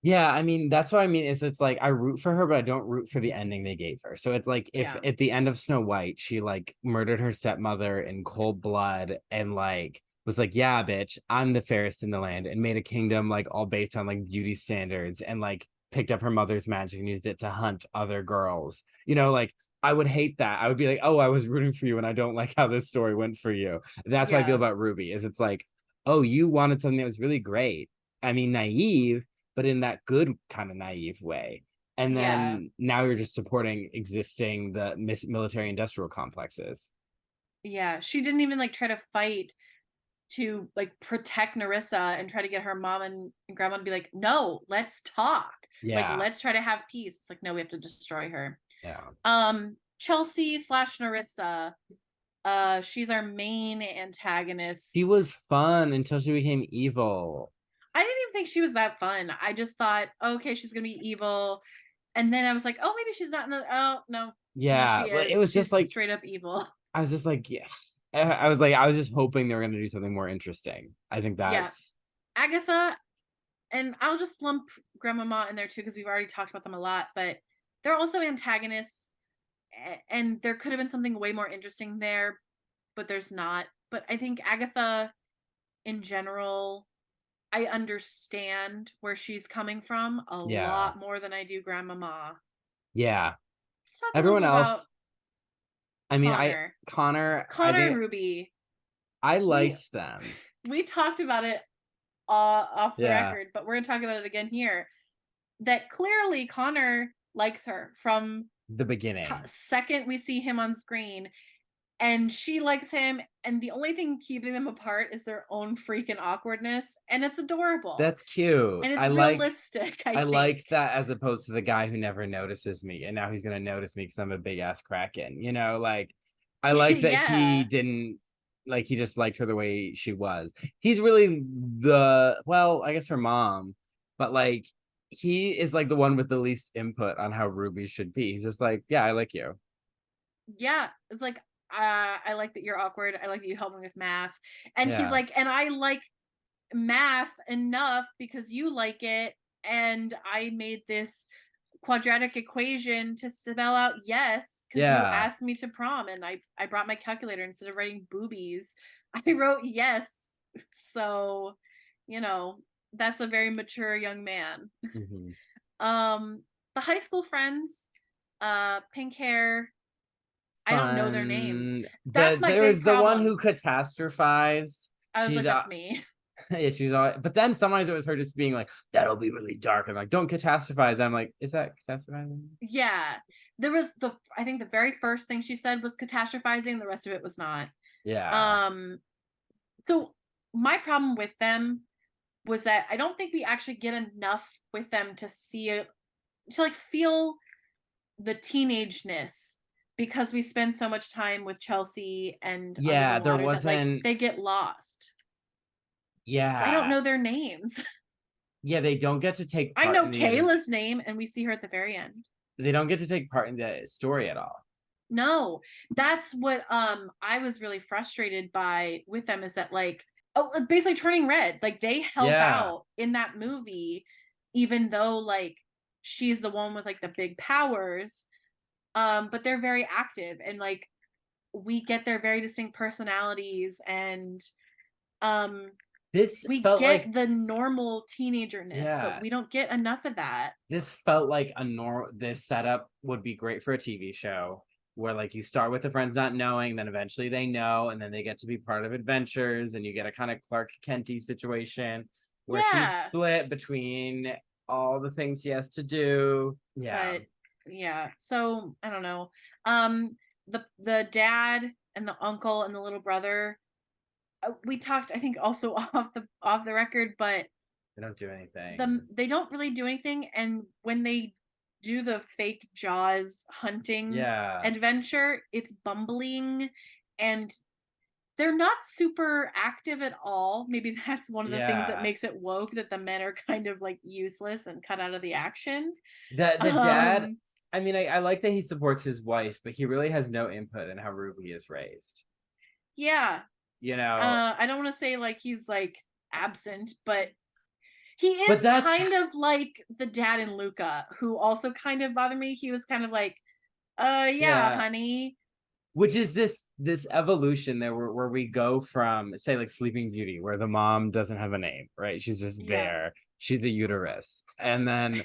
Yeah, I mean, that's what I mean is it's like I root for her, but I don't root for the ending they gave her. So it's like if Yeah. at the end of Snow White, she like murdered her stepmother in cold blood and like was like, yeah, bitch, I'm the fairest in the land and made a kingdom like all based on like beauty standards and like picked up her mother's magic and used it to hunt other girls. Like I would hate that. I would be like, oh, I was rooting for you and I don't like how this story went for you. That's what I feel Yeah. about Ruby is it's like, oh, you wanted something that was really great. I mean, naive, but in that good kind of naive way. And Yeah. then now you're just supporting existing the military industrial complexes. Yeah. She didn't even like try to fight to like protect Narissa and try to get her mom and grandma to be like, no, let's talk. Like, Yeah. let's try to have peace. It's like, no, we have to destroy her. Yeah. Chelsea slash Narissa, she's our main antagonist. She was fun until she became evil. I didn't even think she was that fun. I just thought, okay, she's gonna be evil. And then I was like, oh, maybe she's not in the oh no. No, Yeah, she but it is. was just She's like straight up evil. I was just like, yeah. I was just hoping they were going to do something more interesting. I think Yeah. that's Agatha, and I'll just lump Grandmama in there too because we've already talked about them a lot, but they're also antagonists, and there could have been something way more interesting there, but there's not. But I think Agatha, in general, I understand where she's coming from a yeah, lot more than I do Grandmama. yeah. Let's talk a little Everyone bit about else, I mean, Connor. I Connor and think Ruby. I We liked them. we talked about it off the Yeah, record, but we're gonna talk about it again here. That clearly Connor likes her from the beginning. second we see him on screen, and she likes him, and the only thing keeping them apart is their own freaking awkwardness, and it's adorable That's cute. and it's realistic. I I think. like that as opposed to the guy who never notices me and now he's gonna notice me because I'm a big ass Kraken. Like I like that he Yeah, didn't like he just liked her the way she was. He's really the well, I guess her mom, but like he is like the one with the least input on how Ruby should be. He's just like, yeah, I like you. yeah, it's like, I like that you're awkward, I like that you help me with math, and he's Yeah. like, and I like math enough because you like it, and I made this quadratic equation to spell out yes because you Yeah. asked me to prom, and I brought my calculator instead of writing boobies. I wrote yes. So, you know, that's a very mature young man. Mhm. um the high school friends, pink hair, I don't know their names. Fun. That's my There big was the one problem. who catastrophized. I was She'd like, that's me. yeah, she's all, but then sometimes it was her just being like, that'll be really dark and like, don't catastrophize. I'm like, is that catastrophizing? Yeah, there was the I think the very first thing she said was catastrophizing, the rest of it was not. Yeah. um so my problem with them was that I don't think we actually get enough with them to see it, to like feel the teenageness, because we spend so much time with Chelsea and Under the Yeah, there Water that like wasn't, they get lost. So I don't yeah. know their names. Yeah, they don't get to take I part know in the, Kayla's name and we see her at the very end. they don't get to take part in the story at all. No, that's what I was really frustrated by with them, is that like, oh, basically Turning Red, like they help Yeah. out in that movie even though like she's the one with like the big powers, but they're very active, and like we get their very distinct personalities, and um This we felt get like, the normal teenagerness, but yeah, we don't get enough of that. this felt like this setup would be great for a TV show where like you start with the friends not knowing, then eventually they know, and then they get to be part of adventures, and you get a kind of Clark Kenty situation where she's Yeah, split between all the things she has to do. Yeah. but yeah, so I don't know. um the dad and the uncle and the little brother, we talked I think also off the record, but They don't do anything. they don't really do anything, and when they do the fake Jaws hunting Yeah. adventure, it's bumbling, and they're not super active at all. Maybe that's one of the things that Yeah. makes it woke, that the men are kind of like useless and cut out of the action. The dad, um I mean, I like that he supports his wife, but he really has no input in how Ruby is raised. yeah, You know, I don't want to say like he's like absent, but he but is that's kind of like the dad in Luca, who also kind of bothered me. He was kind of like, yeah, yeah, honey. which is this evolution there where we go from say like Sleeping Beauty where the mom doesn't have a name, right? She's just Yeah. there. She's a uterus. And then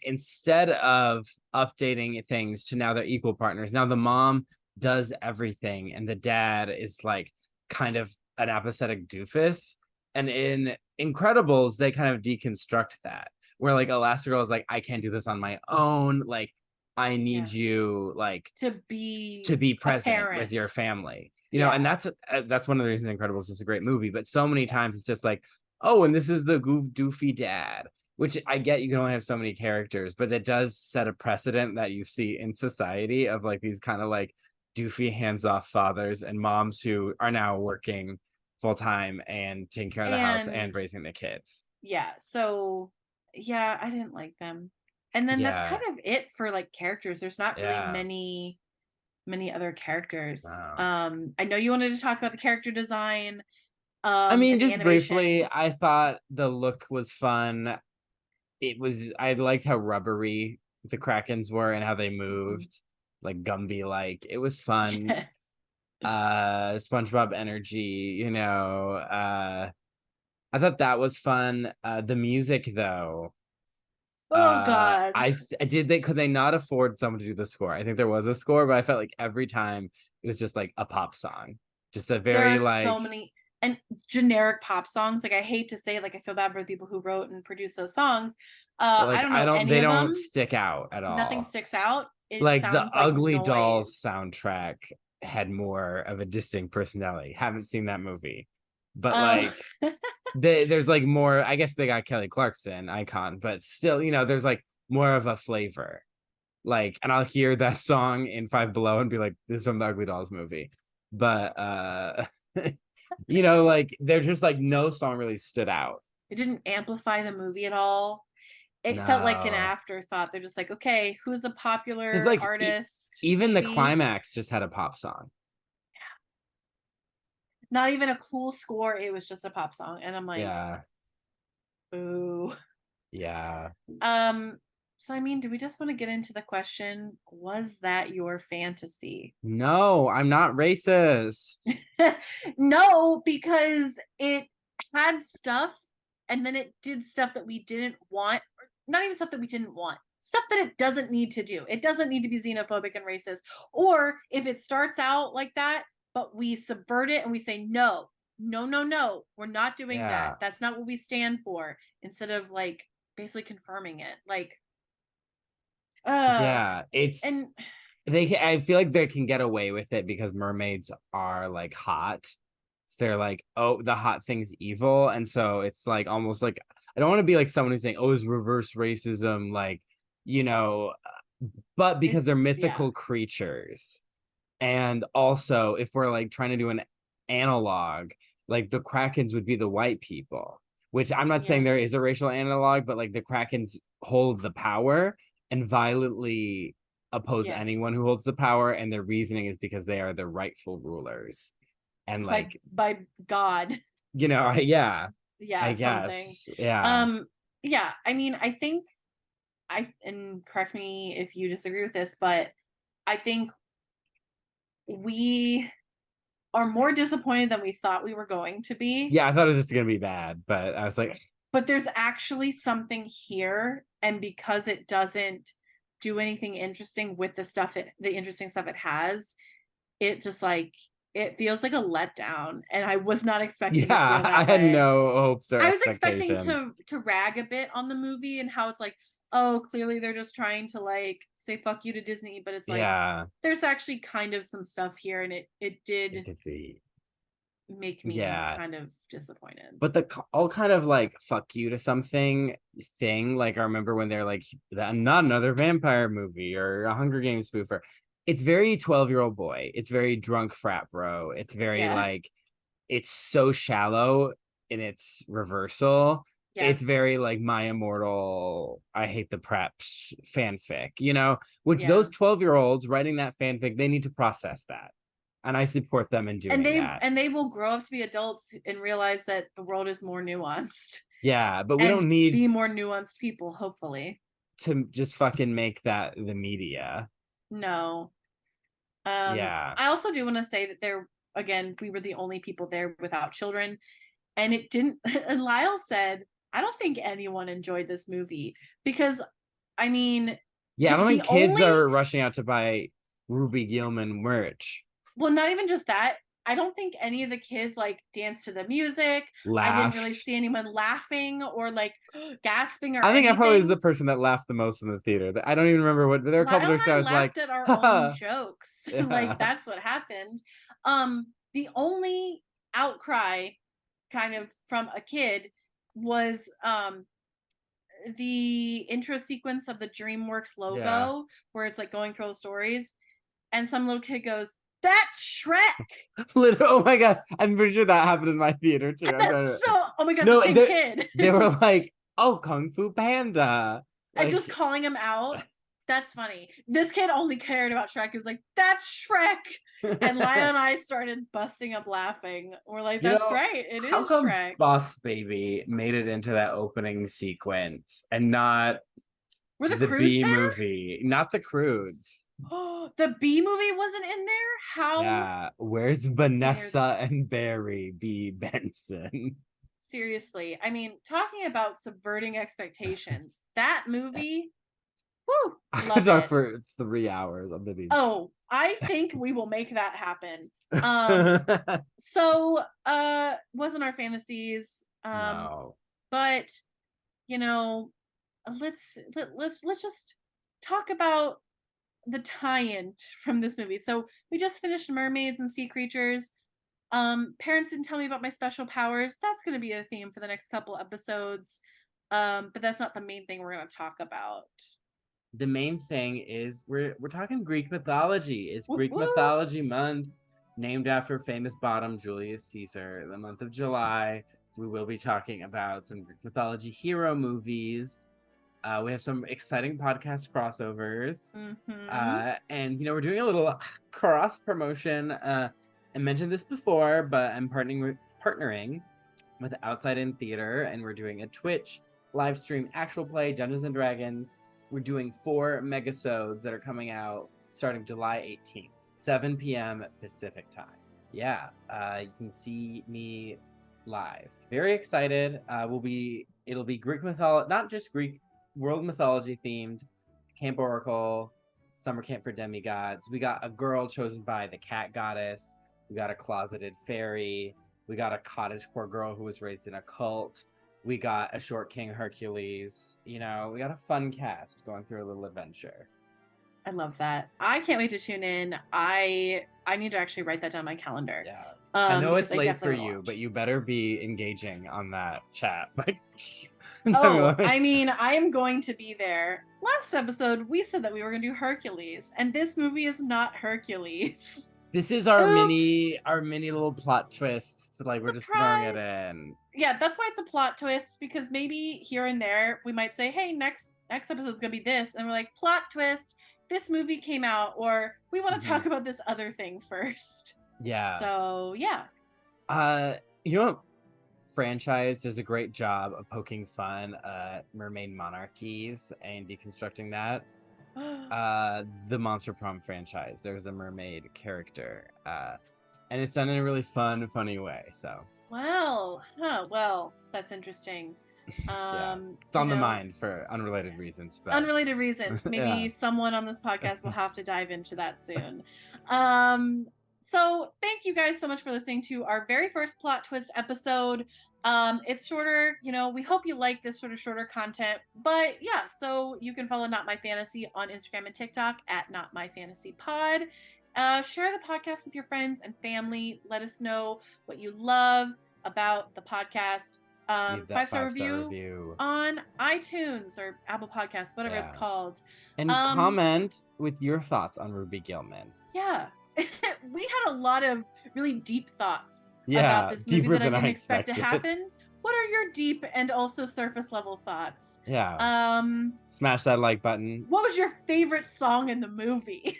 instead of updating things to now they're equal partners, now the mom does everything and the dad is like kind of an apathetic doofus. And in Incredibles they kind of deconstruct that, where like Elastigirl is like, I can't do this on my own, like I need Yeah, you like to be to be a present with your parent. family, and Yeah, that's one of the reasons Incredibles is a great movie. But so many times it's just like, oh, and this is the doofy dad, which I get you can only have so many characters, but that does set a precedent that you see in society of like these kind of like doofy hands-off fathers and moms who are now working full-time and taking care of the house and and raising the kids. yeah, so yeah, I didn't like them. And then that's kind Yeah, of it for like characters. There's not really yeah. many many other characters. Wow. I know you wanted to talk about the character design, I mean, and the just briefly, animation. I thought the look was fun. I liked how rubbery the Krakens were and how they Mhm. moved, like Gumby like. It was fun. Yes. SpongeBob energy, I thought that was fun. The music though, Oh God. I did they could they not afford someone to do the score? I think there was a score, but I felt like every time it was just like a pop song. Just a There very are so like many and generic pop songs. Like I hate to say, like I feel bad for the people who wrote and produced those songs. I like don't know any they of don't them. stick out at Nothing all. sticks out. It Like the sounds like Ugly Dolls noise. soundtrack had more of a distinct personality. Haven't seen that movie, but Um, like there's like more. I guess they got Kelly Clarkson icon, but still, there's like more of a flavor. Like, and I'll hear that song in Five Below and be like, "This is from the Ugly Dolls movie," but like they're just like no song really stood out. it didn't amplify the movie at all. It felt like an No, afterthought. They're just like, okay, who's a because popular like artist? even the Maybe climax just had a pop song. not even a cool score. It was just a pop song, and I'm like, Yeah, ooh. yeah. Um. So I mean, do we just want to get into the question? Was that your fantasy? No, I'm not racist. No, because it had stuff, and then it did stuff that we didn't want. Not even stuff that we didn't want. Stuff that it doesn't need to do. It doesn't need to be xenophobic and racist. Or if it starts out like that, but we subvert it and we say, no, no, no, no, we're not doing that. Yeah, That's not what we stand for. Instead of like basically confirming it. Like, uh, yeah. It's and I feel like they can get away with it because mermaids are like hot. They're like, oh, the hot thing's evil, and so it's like almost like I don't want to be like someone who's saying, oh, it's reverse racism, like you know, but because they're yeah, mythical creatures, and also if we're like trying to do an analog, like the Krakens would be the white people, which I'm not saying yeah, there is a racial analog, but like the Krakens hold the power and violently oppose anyone yes. who holds the power, and their reasoning is because they are the rightful rulers. And by like, by God. yeah, I Yeah, something. guess, yeah, Um, yeah, I mean, I think and correct me if you disagree with this, but I think we are more disappointed than we thought we were going to be. yeah. I thought it was just gonna be bad, but I was like, But there's actually something here, and because it doesn't do anything interesting with the interesting stuff it has, it just like it feels like a letdown, and I was not expecting to feel yeah, I that had way. no hopes or I was expecting expectations. to rag a bit on the movie and how it's like, oh, clearly they're just trying to like say fuck you to Disney, but it's like Yeah, there's actually kind of some stuff here, and it it did could be. make me Yeah, kind of disappointed. but the all kind of like fuck you to something thing. Like I remember when they're like, not another vampire movie or a Hunger Games spoofer. It's very 12-year-old boy. It's very drunk frat bro. It's very Yeah, like it's so shallow in its reversal. yeah, It's very like my immortal I hate the preps fanfic, which yeah. those 12-year-olds writing that fanfic, they need to process that. And I support them in And doing they that. and they will grow up to be adults and realize that the world is more nuanced Yeah, but we and don't need be more nuanced people, hopefully. to just fucking make that the media. No. Yeah. I also do want to say that there again, we were the only people there without children, and it didn't and Lyle said, I don't think anyone enjoyed this movie because I mean Yeah, I don't the think kids only are rushing out to buy Ruby Gillman merch. well, not even just that. I don't think any of the kids like danced to the music. I didn't really Laughed. see anyone laughing or like gasping or I think I probably was the anything. person that laughed the most in the theater. I don't even remember what, but there were a couple Lyle of and times I I was like, laughed at our own haha. jokes. Like Yeah. that's what happened. The only outcry kind of from a kid was the intro sequence of the DreamWorks Yeah. logo where it's like going through all the stories and some little kid goes, "That's Shrek." Oh my God. I'm pretty sure that happened in my theater too. And I'm trying that's to, so oh my god, it's the no, same kid. they were like, oh, Kung Fu Panda. And just Like, calling him out. That's funny. This kid only cared about Shrek. He was like, that's Shrek. And Laya and I started busting up laughing. We're like, You that's know, right. It how is come Shrek. Boss Baby made it into that opening sequence and not Were the the Croods B there? movie, not the Croods? Oh, the B movie wasn't in there? How Yeah, where's dare Vanessa they? and Barry B. Benson? Seriously. I mean, talking about subverting expectations, that movie, whoo, I could love talk it. for 3 hours on the beach. Oh, I think we will make that happen. So wasn't our fantasies. No. But you know, let's just talk about the tie-in from this movie. So we just finished Mermaids and Sea Creatures. Parents didn't tell me about my special powers. That's going to be a theme for the next couple episodes. But that's not the main thing we're going to talk about. The main thing is we're talking Greek mythology. It's Whoop, Greek whoop. mythology month, named after famous bottom Julius Caesar. The month of July, we will be talking about some Greek mythology hero movies. We have some exciting podcast crossovers. And we're doing a little cross promotion. I mentioned this before, but I'm partnering with Outside In Theater, and we're doing a Twitch live stream actual play Dungeons and Dragons. We're doing 4 megasodes that are coming out starting July 18th, 7 p.m. Pacific time. Yeah, you can see me live. Very excited. It'll be Greek mythology, not just Greek, world mythology themed. Camp Oracle, summer camp for demigods. We got a girl chosen by the cat goddess. We got a closeted fairy. We got a cottagecore girl who was raised in a cult. We got a short king Hercules. We got a fun cast going through a little adventure. I love that. I can't wait to tune in. I need to actually write that down on my calendar. Yeah. I know it's late for you, but you better be engaging on that chat. I mean, I am going to be there. Last episode, we said that we were going to do Hercules, and this movie is not Hercules. This is our mini little plot twist. Like, we're just throwing it in. Yeah, that's why it's a plot twist, because maybe here and there we might say, hey, next episode is going to be this, and we're like, plot twist, this movie came out, or we want to talk about this other thing first. Yeah. So, yeah. Franchise does a great job of poking fun at mermaid monarchies and deconstructing that. The Monster Prom franchise, there's a mermaid character, and it's done in a really funny way. So well, that's interesting. Yeah, it's on the mind for unrelated reasons. But Maybe someone on this podcast will have to dive into that soon. So thank you guys so much for listening to our very first plot twist episode. It's shorter, we hope you like this sort of shorter content, but yeah, so you can follow Not My Fantasy on Instagram and TikTok at Not My Fantasy Pod. Share the podcast with your friends and family. Let us know what you love about the podcast. 5-star review on iTunes or Apple Podcasts, whatever it's called. And comment with your thoughts on Ruby Gillman. Yeah. We had a lot of really deep thoughts about this movie that I didn't expect to happen. What are your deep and also surface level thoughts? Yeah. Smash that like button. What was your favorite song in the movie?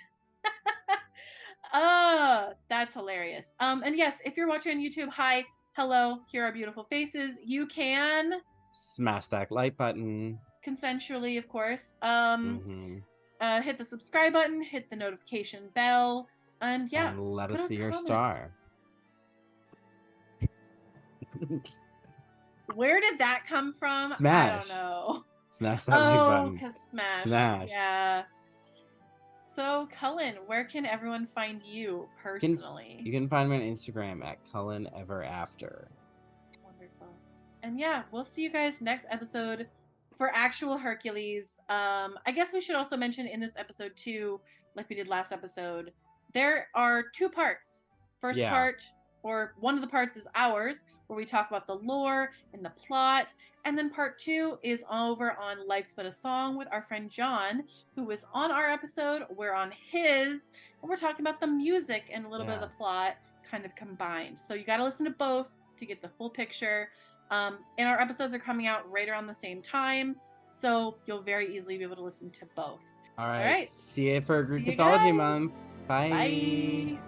That's hilarious. And yes, if you're watching on YouTube, hi, hello, here are beautiful faces. You can smash that like button. Consensually, of course. Hit the subscribe button, hit the notification bell, and yeah, and let us be your star. Where did that come from? Smash. I don't know. Smash that like button. Because Smash. Smash. Yeah. So, Cullen, where can everyone find you personally? You can find me on Instagram at Cullen Ever After. Wonderful. And yeah, we'll see you guys next episode for actual Hercules. I guess we should also mention in this episode too, like we did last episode, there are 2 parts. First part, or one of the parts, is ours, where we talk about the lore and the plot. And then part 2 is over on Life's But a Song with our friend John, who was on our episode. We're on his, and we're talking about the music and a little bit of the plot kind of combined. So you got to listen to both to get the full picture. And our episodes are coming out right around the same time, so you'll very easily be able to listen to both. All All right. right. See you for See Greek you Mythology guys. Month. Bye. Bye.